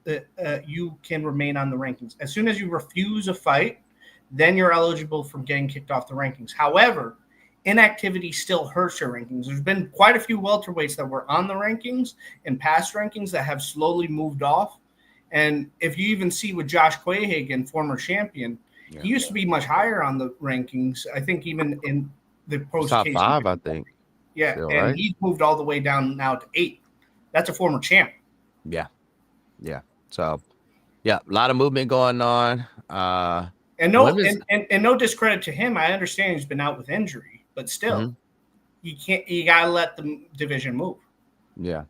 you can remain on the rankings. As soon as you refuse a fight, then you're eligible from getting kicked off the rankings. However, inactivity still hurts your rankings. There's been quite a few welterweights that were on the rankings and past rankings that have slowly moved off. And if you even see with Josh Quahagan, former champion, he used to be much higher on the rankings. I think even in the post top case 5, I think. Yeah, still, and right? he's moved all the way down now to 8. That's a former champ. Yeah. So, yeah, a lot of movement going on. And no discredit to him. I understand he's been out with injury, but still, you gotta let the division move. Yeah.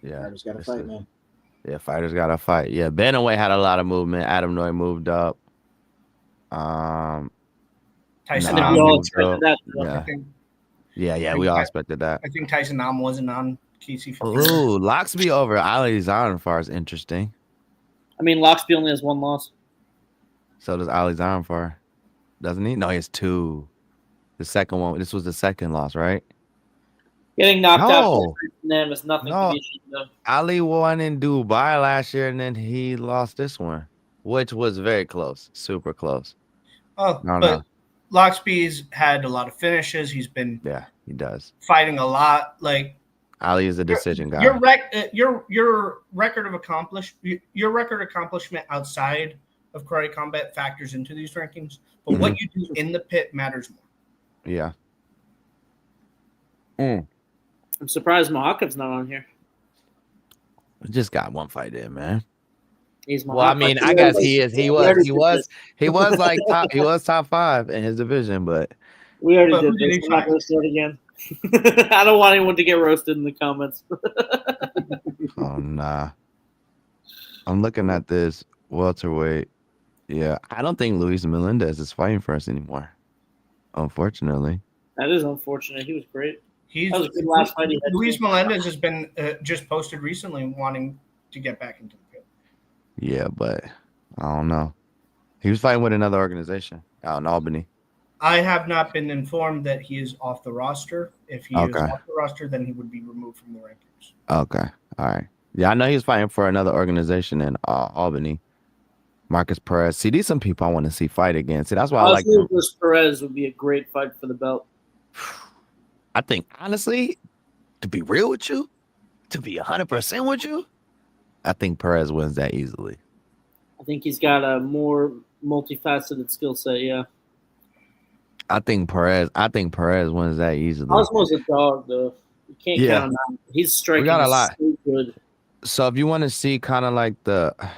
Fighters got to fight, man. Yeah, fighters got to fight. Yeah, Bantamweight had a lot of movement. Adam Noy moved up. Tyson I think we all expected that. Yeah, we all expected that. I think Tyson Nam wasn't on KC. Ooh, Loxby over Ali Zarenfar is interesting. I mean, Loxby only has 1 loss. So does Ali Zarenfar, doesn't he? No, he has 2. The second one. This was the second loss, right? Getting knocked out from them is nothing to be ashamed of. Ali won in Dubai last year, and then he lost this one, which was very close, super close. But Loxby's had a lot of finishes. He's been he does fighting a lot. Like Ali is a decision guy. Your record of accomplishment outside of karate combat factors into these rankings, but what you do in the pit matters more. Yeah. I'm surprised Mahakov's not on here. Just got 1 fight in, man. He's well, I mean, I guess he is. He was like top. He was top 5 in his division, but we already did this. I'm not going to start again. I don't want anyone to get roasted in the comments. Oh nah. I'm looking at this welterweight. Yeah, I don't think Luis Melendez is fighting for us anymore. Unfortunately. That is unfortunate. He was great. That was a good last fight he had. Luis Melendez has been just posted recently wanting to get back into the pit. Yeah, but I don't know. He was fighting with another organization out in Albany. I have not been informed that he is off the roster. If he is off the roster, then he would be removed from the rankings. Okay. All right. Yeah, I know he was fighting for another organization in Albany. Marcus Perez. See, these some people I want to see fight against. See, that's why I like versus Perez would be a great fight for the belt. I think, honestly, to be real with you, to be 100% with you, I think Perez wins that easily. I think he's got a more multifaceted skill set, yeah. I think Perez wins that easily. Osmo's a dog, though. You can't count him out. He's striking. We got a lot. So good. So if you want to see kind of like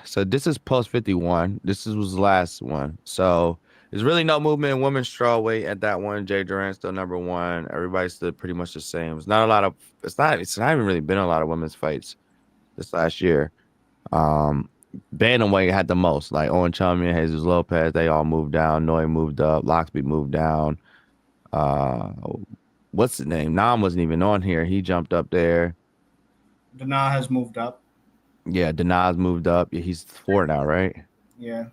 so this is post 51. This was the last one. So there's really no movement in women's strawweight at that one. Jay Durant's still number 1. Everybody's still pretty much the same. It's not even really been a lot of women's fights this last year. Bantamweight had the most. Like Owen Chummy, Jesus Lopez, they all moved down. Noy moved up. Loxby moved down. What's his name? Nam wasn't even on here. He jumped up there. Dana has moved up. Yeah, Dana's moved up. Yeah, he's 4 now, right? Yeah.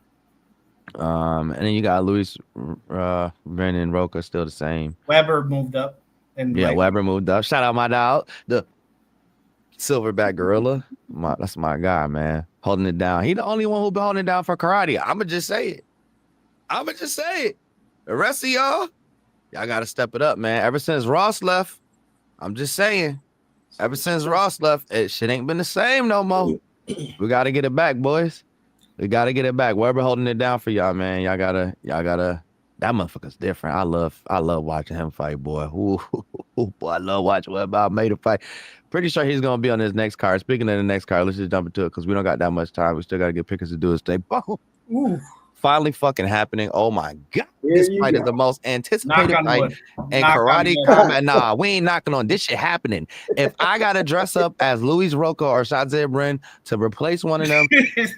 And then you got Luis Brennan Roca still the same. Weber moved up. Weber moved up. Shout out my dog, the Silverback Gorilla. That's my guy, man. Holding it down. He the only one who been holding it down for karate. I'ma just say it. The rest of y'all gotta step it up, man. Ever since Ross left, I'm just saying. Ever since Ross left, shit ain't been the same no more. We gotta get it back, boys. We gotta get it back. Weber holding it down for y'all, man. Y'all gotta. That motherfucker's different. I love watching him fight, boy. Ooh, boy, I love watching Weber. I made a fight. Pretty sure he's gonna be on his next card. Speaking of the next card, let's just jump into it because we don't got that much time. We still gotta get Pickers to do his thing. Boom. Ooh. Finally fucking happening. Oh my god. This fight is the most anticipated fight in karate combat. Nah, we ain't knocking on this shit happening. If I gotta dress up as Luiz Rocha or Shazaib Rind to replace one of them, this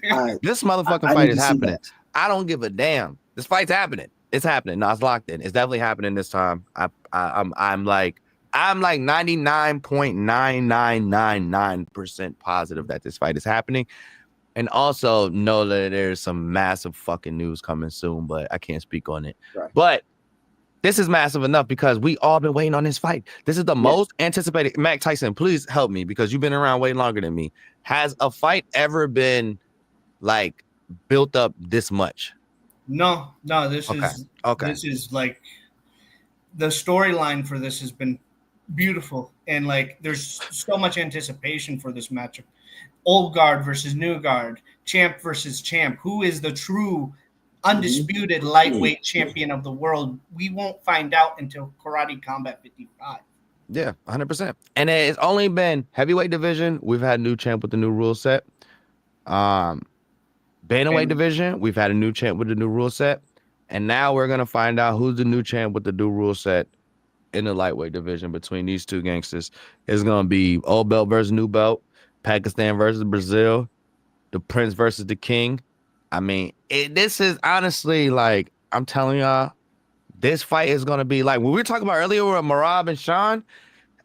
motherfucking fight is happening. I don't give a damn. This fight's happening. It's happening. No, it's locked in. It's definitely happening this time. I'm like 99.9999% positive that this fight is happening. And also know that there's some massive fucking news coming soon, but I can't speak on it. Right. But this is massive enough because we all been waiting on this fight. This is the most anticipated. Mac Tyson, please help me because you've been around way longer than me. Has a fight ever been like built up this much? No. This is like the storyline for this has been beautiful, and like there's so much anticipation for this matchup. Old guard versus new guard, champ versus champ. Who is the true undisputed lightweight champion of the world? We won't find out until Karate Combat 55. Yeah, 100%. And it's only been heavyweight division. We've had a new champ with the new rule set. Bantamweight division, we've had a new champ with the new rule set. And now we're going to find out who's the new champ with the new rule set in the lightweight division between these two gangsters. It's going to be old belt versus new belt, Pakistan versus Brazil, the Prince versus the King. I mean, this is honestly like, I'm telling y'all, this fight is going to be like, when we were talking about earlier with Merab and Sean,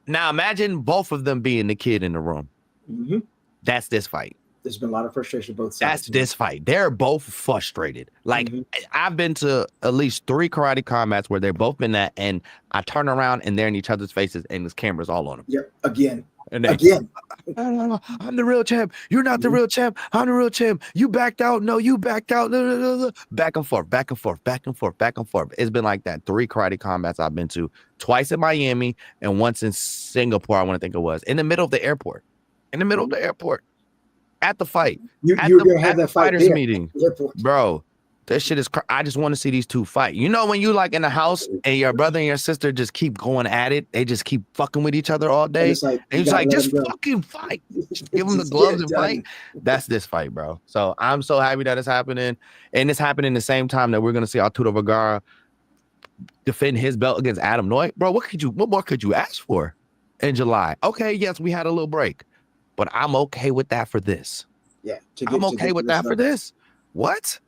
now imagine both of them being the kid in the room. Mm-hmm. That's this fight. There's been a lot of frustration both sides. That's this fight. They're both frustrated. Like, I've been to at least 3 karate combats where they've both been at, and I turn around and they're in each other's faces, and there's cameras all on them. Yep, again. And they, I'm the real champ. You're not the real champ. I'm the real champ. You backed out. No, you backed out. Back and forth, back and forth, back and forth, back and forth. It's been like that. 3 karate combats I've been to, twice in Miami and once in Singapore, I want to think it was, in the middle of the airport. In the middle of the airport. At the fight. You're going to have that fight fighters meeting. Bro, that shit is I just want to see these two fight. You know when you like in the house and your brother and your sister just keep going at it, they just keep fucking with each other all day. And it's like just fucking fight. Just give them the gloves and fight. That's this fight, bro. So I'm so happy that it's happening. And it's happening the same time that we're gonna see Arturo Vergara defend his belt against Adam Noy. Bro, what more could you ask for in July? Okay, yes, we had a little break, but I'm okay with that for this. Yeah, I'm okay with that for this. What?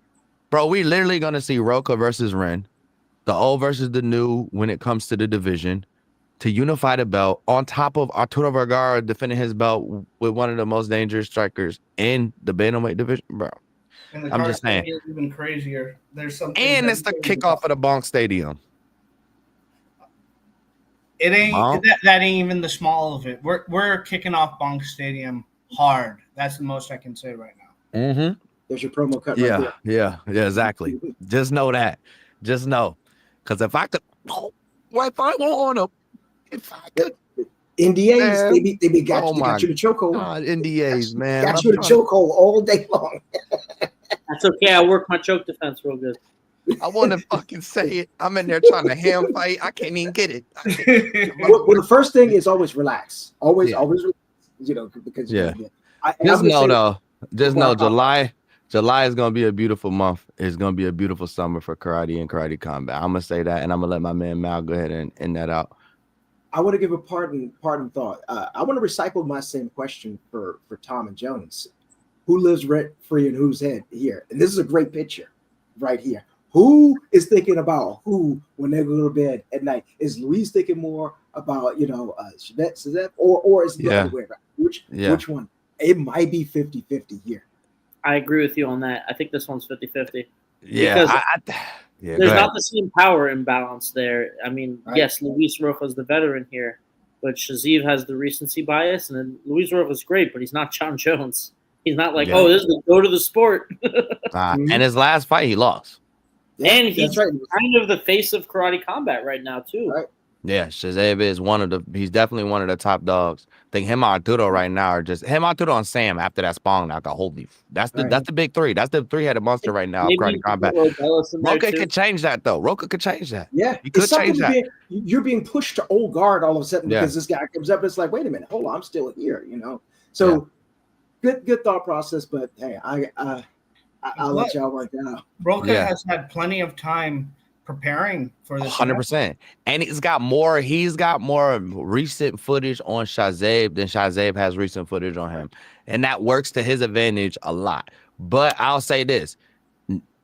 Bro, we literally gonna see Rocha versus Ren, the old versus the new when it comes to the division, to unify the belt on top of Arturo Vergara defending his belt with one of the most dangerous strikers in the bantamweight division, bro. And I'm just saying, it's even crazier. There's something, and it's the kickoff of the Bonk Stadium. It ain't that ain't even the small of it. We're kicking off Bonk Stadium hard. That's the most I can say right now. Mm-hmm. There's your promo cut. Right there. Yeah, exactly. Just know that. Just know, because if I could, if I could, NDAs, they got you the chokehold. NDAs, man, got you the chokehold all day long. That's okay. I work my choke defense real good. I want to fucking say it. I'm in there trying to ham fight. I can't even get it. Well, the first thing is always relax. Always relax. You know, because just know, July is gonna be a beautiful month. It's gonna be a beautiful summer for karate and karate combat. I'm gonna say that, and I'm gonna let my man Mal go ahead and end that out. I want to give a pardon thought. I want to recycle my same question for Tom and Jones. Who lives rent free in whose head here? And this is a great picture right here. Who is thinking about who when they go to bed at night? Is Luiz thinking more about Shazaib, or is the other way around? Which one? It might be 50-50 here. I agree with you on that. I think this one's 50-50. Yeah, there's not the same power imbalance there. I mean, yes, Luiz Rocha is the veteran here, but Shazaib has the recency bias, and then Luiz Rocha is great, but he's not Jon Jones. He's not like, this is the go to the sport. And his last fight, he lost. Yeah, and he's kind of the face of karate combat right now, too. Right. Yeah, Shazaib is he's definitely one of the top dogs. I think him, Arturo right now are just him, Arturo, and Sam after that spawn knock. Holy, that's the big 3. That's the 3-headed monster right now. Karate combat. Rocha could change that though. Rocha could change that. Yeah, he could change that. You're being pushed to old guard all of a sudden because this guy comes up. It's like, wait a minute, hold on, I'm still here. You know, so good thought process. But hey, I'll let y'all work that out. Rocha has had plenty of time preparing for this 100%, and he's got more recent footage on Shazaib than Shazaib has recent footage on him, and that works to his advantage a lot. But I'll say this: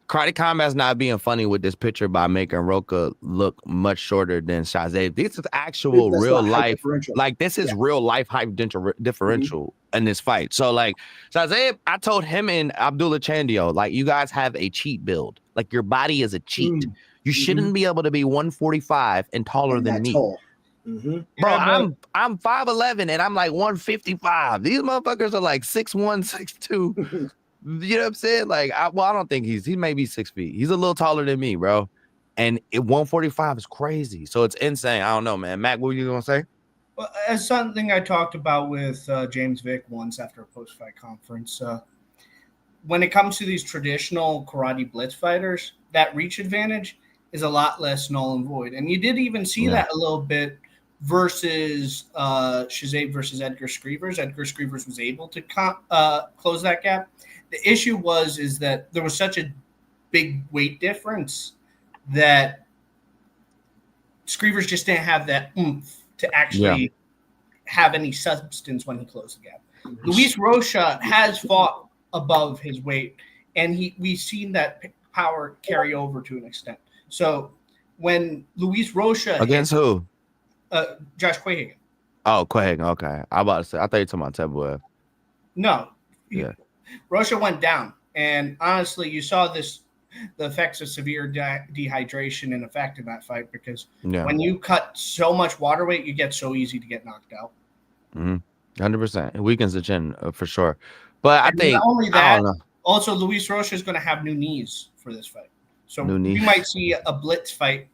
karate combat's not being funny with this picture by making Rocha look much shorter than Shazaib. This is actual real life, like this is real life height differential in this fight. So like Shazaib, I told him and Abdullah Chandio, like you guys have a cheat build, like your body is a cheat. You shouldn't be able to be 145 and taller than me. Bro, I'm 5'11 and I'm like 155. These motherfuckers are like 6'1", 6'2". You know what I'm saying? Like, I don't think he may be 6 feet. He's a little taller than me, bro. And 145 is crazy. So it's insane. I don't know, man. Mac, what were you gonna say? Well, as something I talked about with James Vick once after a post-fight conference, when it comes to these traditional karate blitz fighters, that reach advantage is a lot less null and void. And you did even see that a little bit versus Shazaib versus Edgar Screevers. Edgar Screevers was able to close that gap. The issue is that there was such a big weight difference that Screevers just didn't have that oomph to actually have any substance when he closed the gap. Luiz Rocha has fought above his weight, and we've seen that power carry over to an extent. So when Luiz Rocha against who? Josh Quahagan. Oh, Quahagan. Okay, I about to say. I thought you were talking about Tebboev. No. Yeah. Rocha went down, and honestly, you saw the effects of severe dehydration in effect in that fight because when you cut so much water weight, you get so easy to get knocked out. 100%. It weakens the chin for sure. But I think not only that, also Luiz Rocha is going to have new knees for this fight. So we might see a blitz fight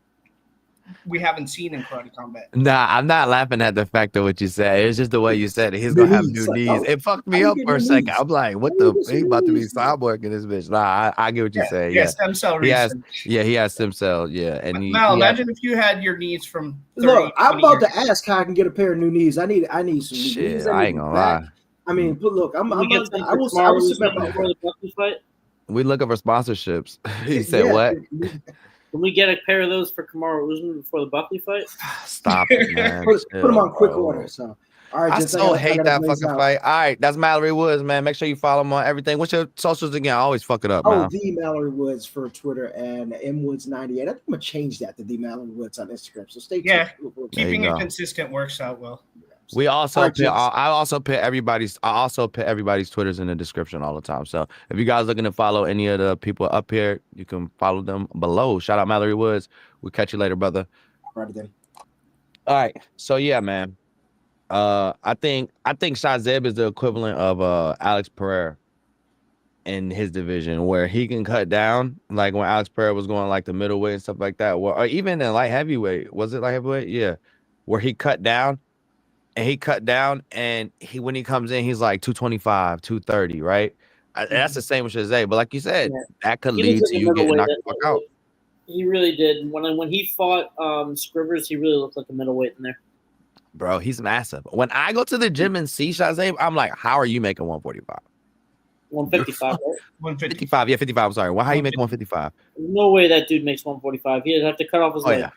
we haven't seen in karate combat. Nah, I'm not laughing at the fact of what you said. It's just the way you said it. He's gonna have new knees. It fucked me up for a second. I'm like, what the? He's about to be cyborg in this bitch. Nah, I get what you're saying. Yeah, stem cell research. He has stem cells. Yeah, and imagine if you had your knees from 30, look. I'm about to ask how I can get a pair of new knees. I need some new knees. I ain't gonna lie. I mean, but look, I will submit my fight. We looking for sponsorships. He said what? Can we get a pair of those for Kamaru Usman before the Buckley fight? Stop it, man. put them on quick order. So, all right. I so hate that fucking fight. All right, that's Mallory Woods, man. Make sure you follow him on everything. What's your socials again? I always fuck it up. Oh, the Mallory Woods for Twitter and MWoods98. I think I'm gonna change that to the Mallory Woods on Instagram. So stay tuned. Yeah, keeping it consistent works out well. We also I also put everybody's Twitters in the description all the time. So if you guys looking to follow any of the people up here, you can follow them below. Shout out Mallory Woods. We'll catch you later, brother. Right then. All right. So yeah, man. I think Shazaib is the equivalent of Alex Pereira in his division, where he can cut down, like when Alex Pereira was going like the middleweight and stuff like that, or even in light heavyweight. Was it light heavyweight? Yeah, where he cut down. And when he comes in, he's like 225, 230, right? That's the same with Shazaib. But like you said, that could lead to you getting knocked the fuck out. He really did. When he fought Scrivers, he really looked like a middleweight in there. Bro, he's massive. When I go to the gym and see Shazaib, I'm like, how are you making 145? 155, right? 155. Yeah, 55. I'm sorry. How are you making 155? There's no way that dude makes 145. He'd have to cut off his leg. Yeah.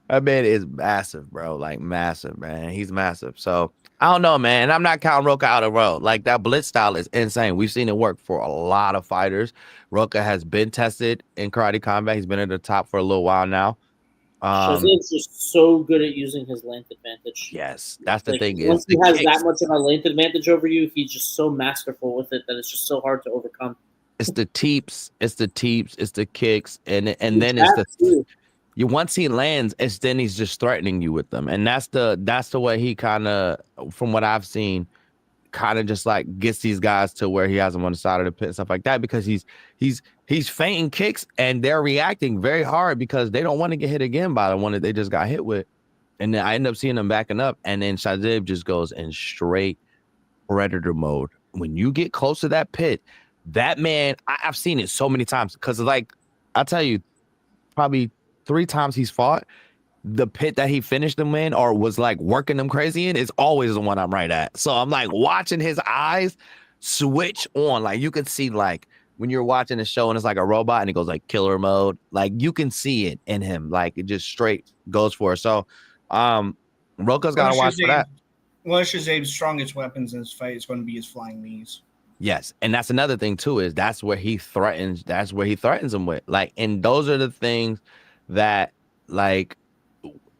That man is massive, bro. Like massive, man. He's massive. So I don't know, man. And I'm not counting Rocha out of row. Like that blitz style is insane. We've seen it work for a lot of fighters. Rocha has been tested in karate combat. He's been at the top for a little while now. Shazaib's just so good at using his length advantage. Yes, that's the thing. Once he has that much of a length advantage over you, he's just so masterful with it that it's just so hard to overcome. It's the teeps, it's the kicks, and then it's the. Once he lands, then he's just threatening you with them, and that's the way he kind of, from what I've seen, kind of just like gets these guys to where he has them on the side of the pit and stuff like that, because he's feinting kicks and they're reacting very hard because they don't want to get hit again by the one that they just got hit with, and then I end up seeing them backing up, and then Shazaib just goes in straight predator mode. When you get close to that pit, that man, I've seen it so many times, because like I tell you, probably 3 times he's fought, the pit that he finished them in or was like working them crazy in is always the one I'm right at. So I'm like watching his eyes switch on. Like you can see, like when you're watching a show and it's like a robot and it goes like killer mode, like you can see it in him. Like it just straight goes for it. So Rocha's got to watch for that. One of Shazaib's strongest weapons in this fight is going to be his flying knees. Yes, and that's another thing too, is that's where he threatens them with. Like, and those are the things that, like,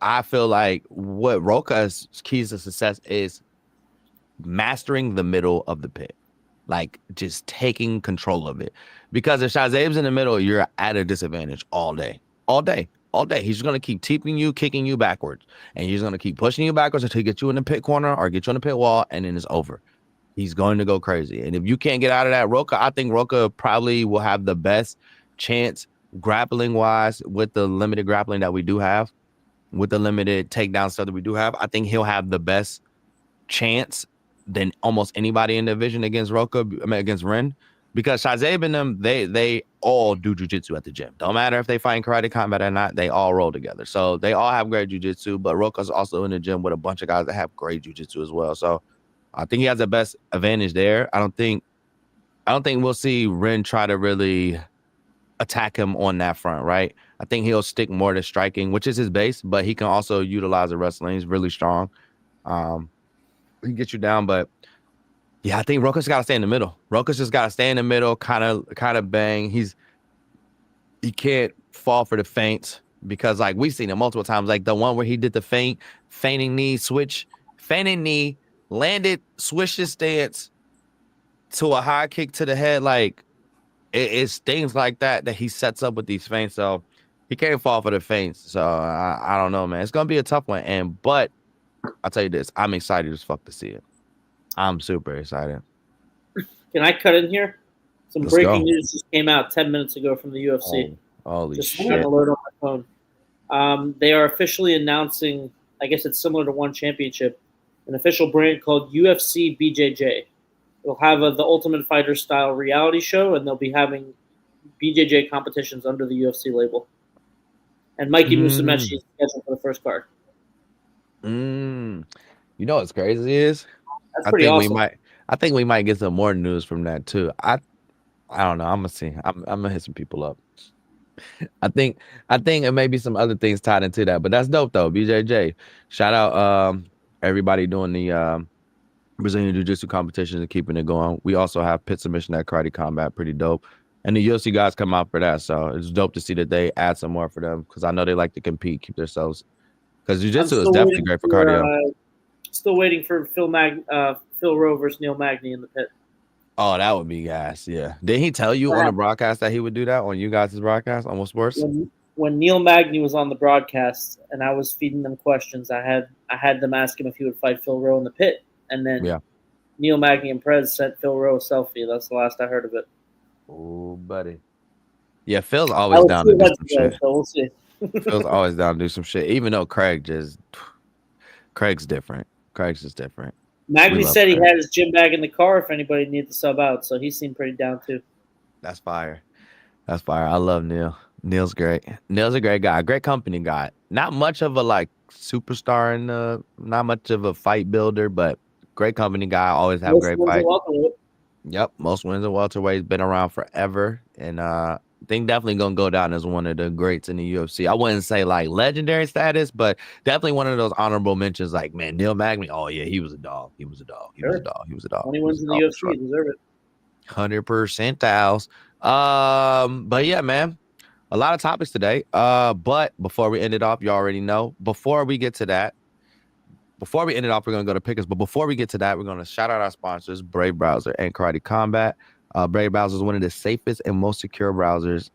I feel like what Rocha's keys to success is mastering the middle of the pit, like just taking control of it. Because if Shazaib's in the middle, you're at a disadvantage all day. He's just gonna keep teeping you, kicking you backwards, and he's gonna keep pushing you backwards until he gets you in the pit corner or get you on the pit wall, and then it's over. He's going to go crazy, and if you can't get out of that, Rocha, I think Rocha probably will have the best chance grappling wise, with the limited grappling that we do have, with the limited takedown stuff that we do have, I think he'll have the best chance than almost anybody in the division against against Ren, because Shazaib and them, they all do jiu-jitsu at the gym. Don't matter if they fight in karate combat or not, they all roll together. So they all have great jiu-jitsu, but Rocha's also in the gym with a bunch of guys that have great jiu-jitsu as well. So I think he has the best advantage there. I don't think we'll see Ren try to really attack him on that front, right? I think he'll stick more to striking, which is his base, but he can also utilize the wrestling. He's really strong. He can get you down, but yeah, I think Rocha's got to stay in the middle. Rocha's just got to stay in the middle, kind of bang. He can't fall for the feints, because like we've seen it multiple times, like the one where he did the feigning knee, landed, switched his stance to a high kick to the head. Like it's things like that he sets up with these feints. So he can't fall for the feints. So I don't know, man. It's gonna be a tough one. But I'll tell you this, I'm excited as fuck to see it. I'm super excited. Can I cut in here? Some Let's breaking go. news just came out 10 minutes ago from the UFC. Holy just shit. got an alert on my phone. They are officially announcing, I guess it's similar to One Championship, an official brand called UFC BJJ. They'll have the Ultimate Fighter style reality show, and they'll be having BJJ competitions under the UFC label. And Mikey Musumeci is scheduled for the first card. You know what's crazy is? That's pretty awesome. I think we might get some more news from that too. I don't know. I'm gonna see. I'm gonna hit some people up. I think it may be some other things tied into that, but that's dope though. BJJ. Shout out everybody doing the Brazilian Jiu-Jitsu competitions and keeping it going. We also have pit submission at Karate Combat, pretty dope. And the UFC guys come out for that, so it's dope to see that they add some more for them, because I know they like to compete, keep themselves. Because jiu-jitsu is definitely great for cardio. Still waiting for Phil Rowe versus Neil Magny in the pit. Oh, that would be gas, yeah. Did he tell you on the broadcast that he would do that on you guys' broadcast, Almost Sports? When Neil Magny was on the broadcast and I was feeding them questions, I had them ask him if he would fight Phil Rowe in the pit. And then Neil Magny and Prez sent Phil Rowe a selfie. That's the last I heard of it. Oh, buddy. Yeah, Phil's always down to do some shit. So we'll see. Phil's always down to do some shit, even though Craig's different. Craig's just different. Magny said he had his gym bag in the car if anybody needed to sub out, so he seemed pretty down too. That's fire. I love Neil. Neil's great. Neil's a great guy, great company guy. Not much of a like superstar and not much of a fight builder, but great company guy. Always have great fights. Yep, most wins at welterweight. Been around forever, and I think definitely gonna go down as one of the greats in the UFC. I wouldn't say like legendary status, but definitely one of those honorable mentions. Like, man, Neil Magny. Oh yeah, he was a dog. He was a dog. 20 wins in the UFC, deserve it. 100% Towels. But yeah, man, a lot of topics today. But before we end it off, you already know. Before we end it off, we're gonna go to pickers. But before we get to that, we're gonna shout out our sponsors, Brave Browser and Karate Combat. Brave Browser is one of the safest and most secure browsers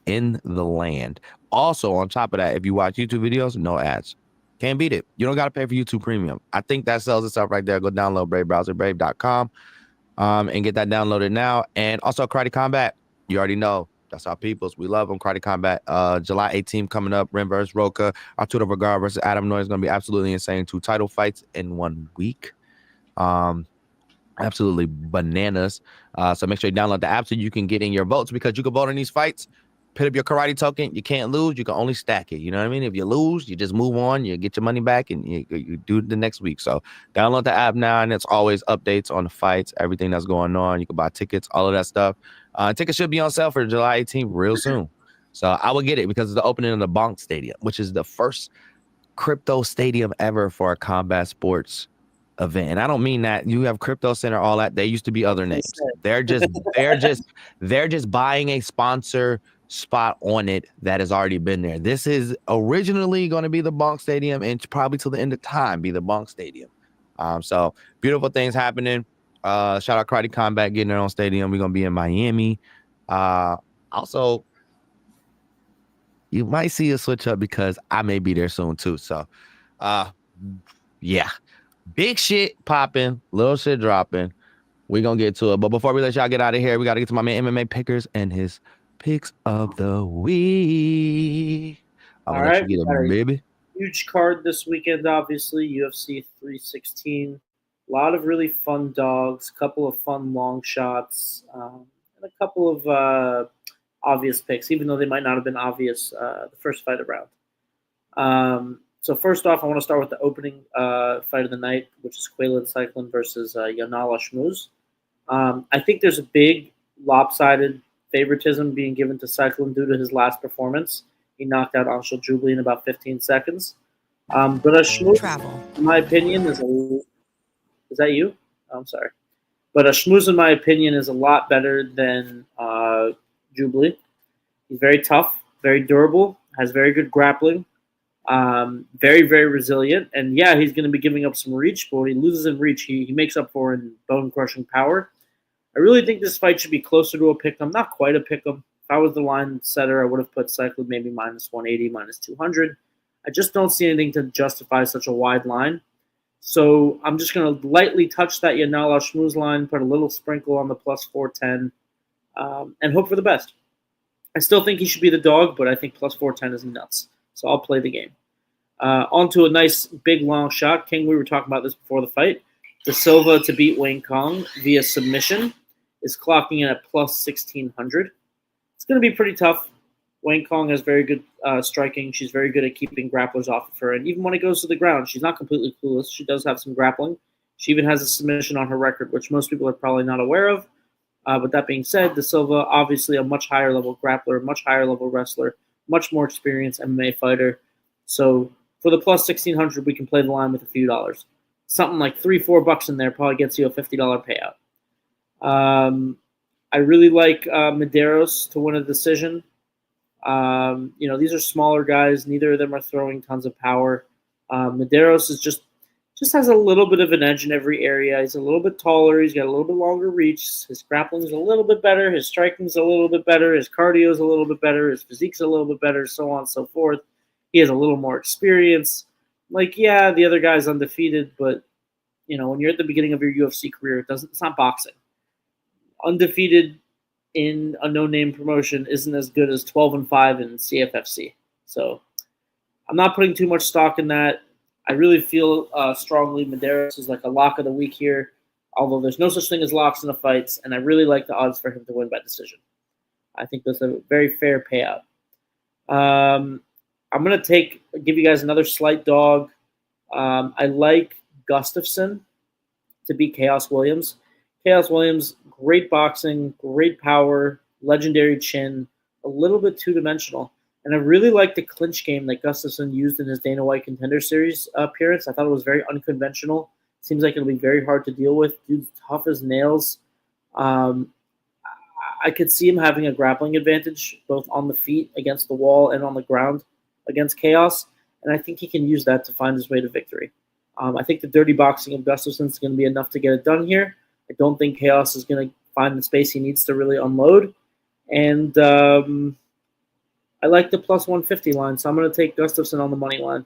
in the land. Also, on top of that, if you watch YouTube videos, no ads. Can't beat it. You don't got to pay for YouTube Premium. I think that sells itself right there. Go download Brave Browser, brave.com, and get that downloaded now. And also, Karate Combat, you already know. That's our peoples. We love them. Karate Combat. July 18th coming up. Ren versus Rocha. Arturo Vergara versus Adam Noy is going to be absolutely insane. 2 title fights in 1 week. Absolutely bananas. So make sure you download the app so you can get in your votes, because you can vote in these fights. Put up your karate token. You can't lose. You can only stack it. You know what I mean? If you lose, you just move on. You get your money back, and you do it the next week. So download the app now, and it's always updates on the fights, everything that's going on. You can buy tickets, all of that stuff. Tickets should be on sale for July 18th real soon. So I will get it, because it's the opening of the Bonk Stadium, which is the first crypto stadium ever for a combat sports event. And I don't mean that you have Crypto Center, all that. They used to be other names. They're just buying a sponsor spot on it that has already been there. This is originally going to be the Bonk Stadium, and probably till the end of time be the Bonk Stadium. So beautiful things happening. Shout out Karate Combat getting their own stadium. We're gonna be in Miami. Also, you might see a switch up because I may be there soon too. So yeah. Big shit popping, little shit dropping. We're gonna get to it. But before we let y'all get out of here, we gotta get to my man MMA Pickers and his Picks of the week. I'm All gonna let right, you get them, baby. huge card this weekend, obviously, UFC 316. A lot of really fun dogs, couple of fun long shots, and a couple of obvious picks, even though they might not have been obvious the first fight around. So first off, I want to start with the opening fight of the night, which is Quaylen Cyclin versus Yanala Shmuz. I think there's a big lopsided favoritism being given to Cyclin due to his last performance. He knocked out Anshul Jubli in about 15 seconds. But a Shmuz, in my opinion, is that you? Oh, I'm sorry. But a Shmuz, in my opinion, is a lot better than Jubli. He's very tough, very durable, has very good grappling, very, very resilient. And yeah, he's going to be giving up some reach, but when he loses in reach, he makes up for in bone-crushing power. I really think this fight should be closer to a pick'em, not quite a pick'em. If I was the line setter, I would have put Cyclin maybe minus 180, minus 200. I just don't see anything to justify such a wide line. So I'm just going to lightly touch that Yanala Shmuz line, put a little sprinkle on the plus 410, and hope for the best. I still think he should be the dog, but I think plus 410 is nuts. So I'll play the game. On to a nice big long shot. King, we were talking about this before the fight. De Silva to beat Wayne Kong via submission is clocking in at plus 1,600. It's going to be pretty tough. Wayne Kong has very good striking. She's very good at keeping grapplers off of her. And even when it goes to the ground, she's not completely clueless. She does have some grappling. She even has a submission on her record, which most people are probably not aware of. But that being said, De Silva, obviously a much higher level grappler, much higher level wrestler, much more experienced MMA fighter. So for the plus 1,600, we can play the line with a few dollars. Something like $3-4 in there probably gets you a $50 payout. I really like Medeiros to win a decision. These are smaller guys. Neither of them are throwing tons of power. Medeiros is just has a little bit of an edge in every area. He's a little bit taller. He's got a little bit longer reach. His grappling is a little bit better. His striking is a little bit better. His cardio is a little bit better. His physique's a little bit better, so on and so forth. He has a little more experience. The other guy's undefeated, but, when you're at the beginning of your UFC career, it's not boxing. Undefeated in a no-name promotion isn't as good as 12-5 in CFFC. So I'm not putting too much stock in that. I really feel strongly Medeiros is like a lock of the week here, although there's no such thing as locks in the fights, and I really like the odds for him to win by decision. I think that's a very fair payout. I'm going to give you guys another slight dog. I like Gustafsson to beat Chaos Williams. Chaos Williams, great boxing, great power, legendary chin, a little bit two-dimensional. And I really like the clinch game that Gustafsson used in his Dana White Contender Series appearance. I thought it was very unconventional. Seems like it'll be very hard to deal with. Dude's tough as nails. I could see him having a grappling advantage, both on the feet against the wall and on the ground against Chaos. And I think he can use that to find his way to victory. I think the dirty boxing of Gustafsson is going to be enough to get it done here. I don't think Chaos is going to find the space he needs to really unload. And I like the plus 150 line, so I'm going to take Gustafsson on the money line.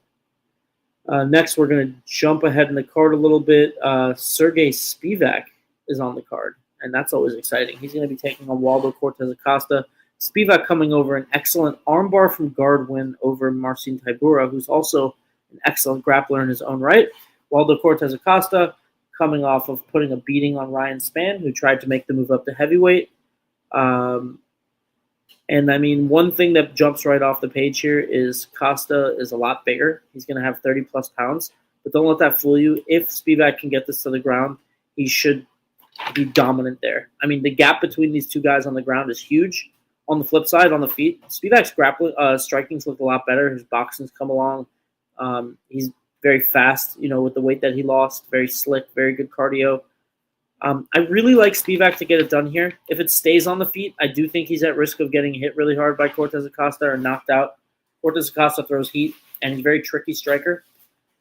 Next, we're going to jump ahead in the card a little bit. Sergey Spivak is on the card, and that's always exciting. He's going to be taking on Waldo Cortez Acosta. Spivak coming over an excellent armbar from guard win over Marcin Tybura, who's also an excellent grappler in his own right. Waldo Cortez Acosta coming off of putting a beating on Ryan Spann, who tried to make the move up to heavyweight. One thing that jumps right off the page here is Costa is a lot bigger. He's going to have 30-plus pounds. But don't let that fool you. If Spivak can get this to the ground, he should be dominant there. The gap between these two guys on the ground is huge. On the flip side, on the feet, Spivak's grappling, striking's look a lot better. His boxing's come along. He's very fast, with the weight that he lost. Very slick, very good cardio. I really like Spivak to get it done here. If it stays on the feet, I do think he's at risk of getting hit really hard by Cortez Acosta or knocked out. Cortez Acosta throws heat, and he's a very tricky striker.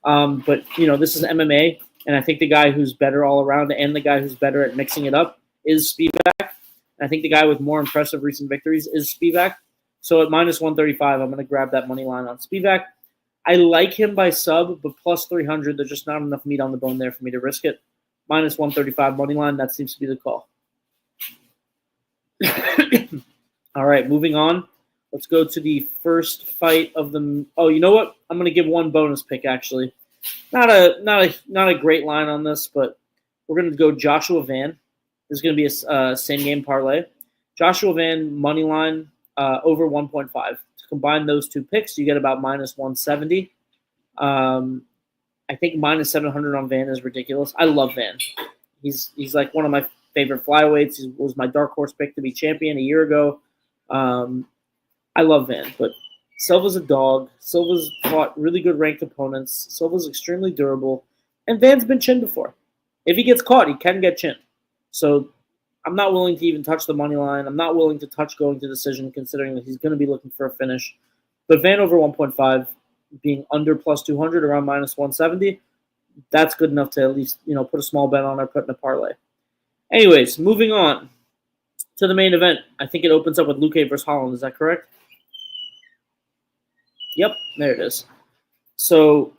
But this is MMA, and I think the guy who's better all around and the guy who's better at mixing it up is Spivak. I think the guy with more impressive recent victories is Spivak. So at minus 135, I'm going to grab that money line on Spivak. I like him by sub, but plus 300, there's just not enough meat on the bone there for me to risk it. Minus 135 money line, that seems to be the call. All right, moving on. Let's go to the first fight of the. Oh, you know what? I'm going to give one bonus pick actually. Not a great line on this, but we're going to go Joshua Van. This is going to be a same game parlay. Joshua Van money line over 1.5. To combine those two picks, you get about minus 170. I think minus 700 on Van is ridiculous. I love Van. He's like one of my favorite flyweights. He was my dark horse pick to be champion a year ago. I love Van, but Silva's a dog. Silva's fought really good ranked opponents. Silva's extremely durable, and Van's been chinned before. If he gets caught, he can get chinned. So I'm not willing to even touch the money line. I'm not willing to touch going to decision, considering that he's going to be looking for a finish. But Van over 1.5, being under plus 200, around minus 170, that's good enough to at least put a small bet on or put in a parlay. Anyways, moving on to the main event. I think it opens up with Luque versus Holland. Is that correct? Yep, there it is. So,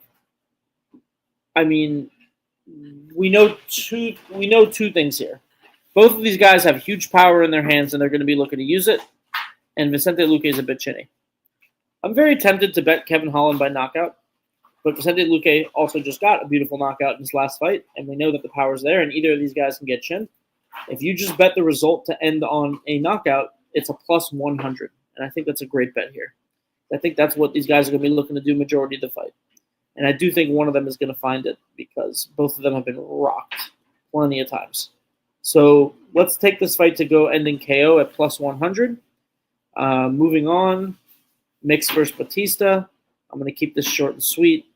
I mean, we know two things here. Both of these guys have huge power in their hands, and they're going to be looking to use it. And Vicente Luque is a bit chinny. I'm very tempted to bet Kevin Holland by knockout, but Vicente Luque also just got a beautiful knockout in his last fight, and we know that the power's there, and either of these guys can get chinned. If you just bet the result to end on a knockout, it's a plus 100, and I think that's a great bet here. I think that's what these guys are going to be looking to do majority of the fight. And I do think one of them is going to find it because both of them have been rocked plenty of times. So let's take this fight to go ending KO at plus 100. Moving on, Mix versus Batista. I'm going to keep this short and sweet.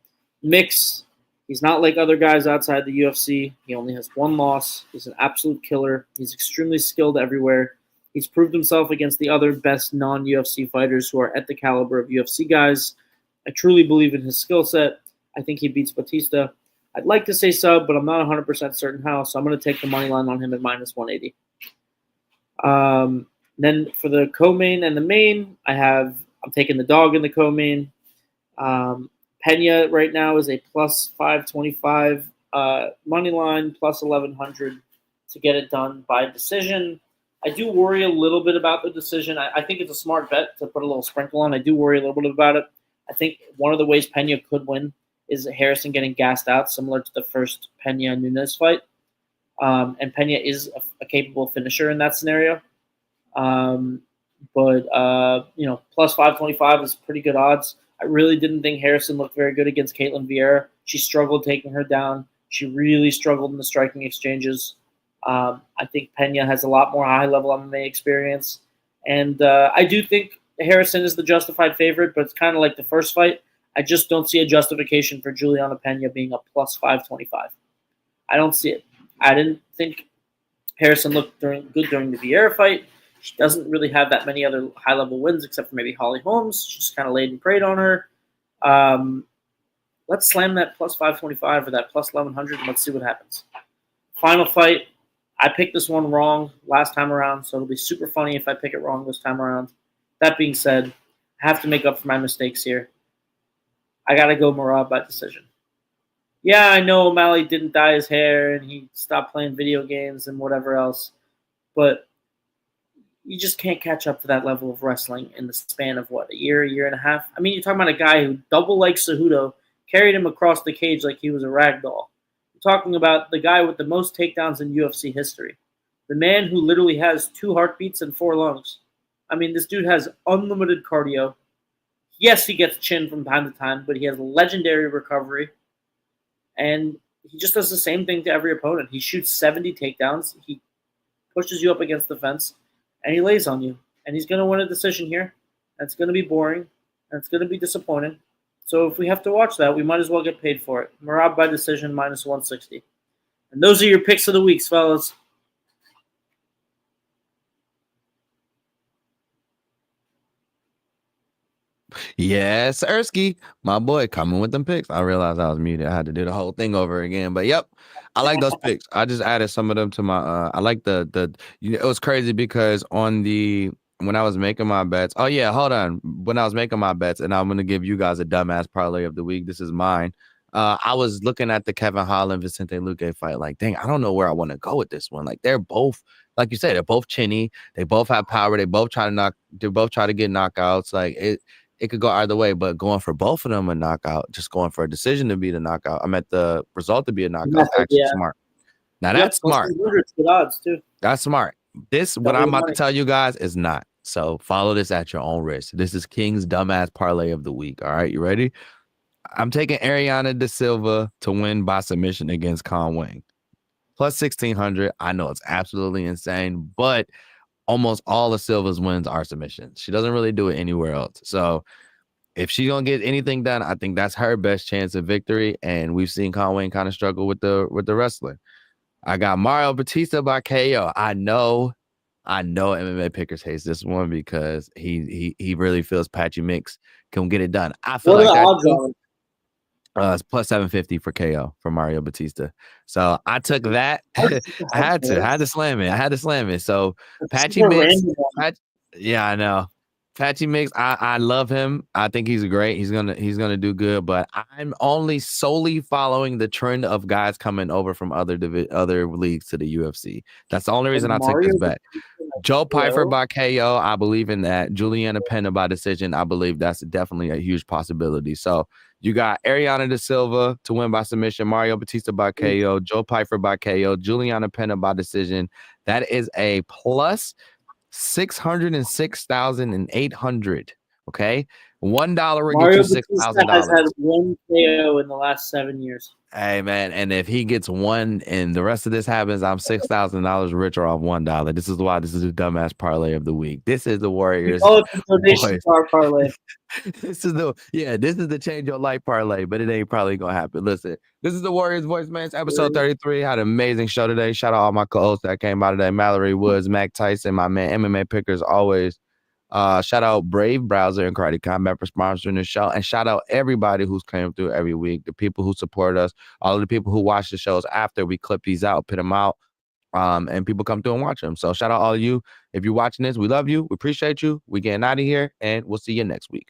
Mix, he's not like other guys outside the UFC. He only has one loss. He's an absolute killer. He's extremely skilled everywhere. He's proved himself against the other best non-UFC fighters who are at the caliber of UFC guys. I truly believe in his skill set. I think he beats Batista. I'd like to say sub, but I'm not 100% certain how, so I'm going to take the money line on him at minus 180. Then for the co-main and the main, I'm taking the dog in the co-main. Pena right now is a plus 525 money line, plus 1100 to get it done by decision. I do worry a little bit about the decision. I think it's a smart bet to put a little sprinkle on. I do worry a little bit about it. I think one of the ways Pena could win is Harrison getting gassed out, similar to the first Pena-Nunes fight. And Pena is a capable finisher in that scenario. Plus 525 is pretty good odds. I really didn't think Harrison looked very good against Caitlin Vieira. She struggled taking her down. She really struggled in the striking exchanges. I think Pena has a lot more high-level MMA experience. And I do think Harrison is the justified favorite, but it's kind of like the first fight. I just don't see a justification for Juliana Pena being a plus 525. I don't see it. I didn't think Harrison looked good during the Vieira fight. She doesn't really have that many other high-level wins except for maybe Holly Holmes. She just kind of laid and prayed on her. Let's slam that plus 525 or that plus 1100 and let's see what happens. Final fight. I picked this one wrong last time around, so it'll be super funny if I pick it wrong this time around. That being said, I have to make up for my mistakes here. I got to go Merab by decision. Yeah, I know O'Malley didn't dye his hair and he stopped playing video games and whatever else, but you just can't catch up to that level of wrestling in the span of, a year and a half? I mean, you're talking about a guy who, double like Cejudo, carried him across the cage like he was a rag doll. You're talking about the guy with the most takedowns in UFC history. The man who literally has 2 heartbeats and 4 lungs. I mean, this dude has unlimited cardio. Yes, he gets chinned from time to time, but he has legendary recovery. And he just does the same thing to every opponent. He shoots 70 takedowns. He pushes you up against the fence, and he lays on you. And he's going to win a decision here. That's going to be boring, and it's going to be disappointing. So if we have to watch that, we might as well get paid for it. Merab by decision, minus 160. And those are your picks of the weeks, fellas. Yes, Ersky, my boy, coming with them picks. I realized I was muted. I had to do the whole thing over again. But yep, I like those picks. I just added some of them to my. I like it was crazy because when I was making my bets. Oh yeah, hold on. When I was making my bets, and I'm gonna give you guys a dumbass parlay of the week. This is mine. I was looking at the Kevin Holland Vicente Luque fight, like, dang, I don't know where I want to go with this one. Like, they're both, like you said, they're both chinny. They both have power. They both try to get knockouts. Like it could go either way, but going for both of them a knockout, just going for a decision to be the knockout. I meant the result to be a knockout. Actually smart. Now that's smart. Good odds too. That's smart. This, what I'm about to tell you guys, is not. So follow this at your own risk. This is King's dumbass parlay of the week. All right, you ready? I'm taking Ariana De Silva to win by submission against Con Wing. Plus 1,600. I know it's absolutely insane, but almost all of Silva's wins are submissions. She doesn't really do it anywhere else. So if she's going to get anything done, I think that's her best chance of victory. And we've seen Con Wing kind of struggle with the wrestling. I got Mario Batista by KO. I know MMA pickers hates this one because he really feels Patchy Mix can get it done. I feel like that. It's plus 750 for KO for Mario Batista. So I took that. I had to slam it. So Patchy Mix. Yeah, I know. Patchy Mix, I love him. I think he's great. He's gonna do good. But I'm only solely following the trend of guys coming over from other leagues to the UFC. That's the only reason I took this bet. Joe Pyfer by KO, I believe in that. Juliana Pena by decision, I believe that's definitely a huge possibility. So you got Ariana De Silva to win by submission, Mario Batista by KO, Joe Pyfer by KO, Juliana Pena by decision. That is a plus 606,800. Okay, $1 will get you $6,000. Has had one KO in the last 7 years. Hey man, and if he gets one and the rest of this happens, I'm $6,000 richer off $1. This is why this is a dumbass parlay of the week. This is the Warriors. Oh, it's a donation parlay. This is the change your life parlay, but it ain't probably gonna happen. Listen, this is the Warriors Voice, man. It's episode 33. Had an amazing show today. Shout out all my co-hosts that came by today: Mallory Woods, Mac Tyson, my man MMA Pickers always. Shout out Brave Browser and Karate Combat for sponsoring the show, and shout out everybody who's came through every week, the people who support us, all of the people who watch the shows after we clip these out, put them out, and people come through and watch them. So shout out all of you. If you're watching this, we love you, we appreciate you. We getting out of here, and we'll see you next week.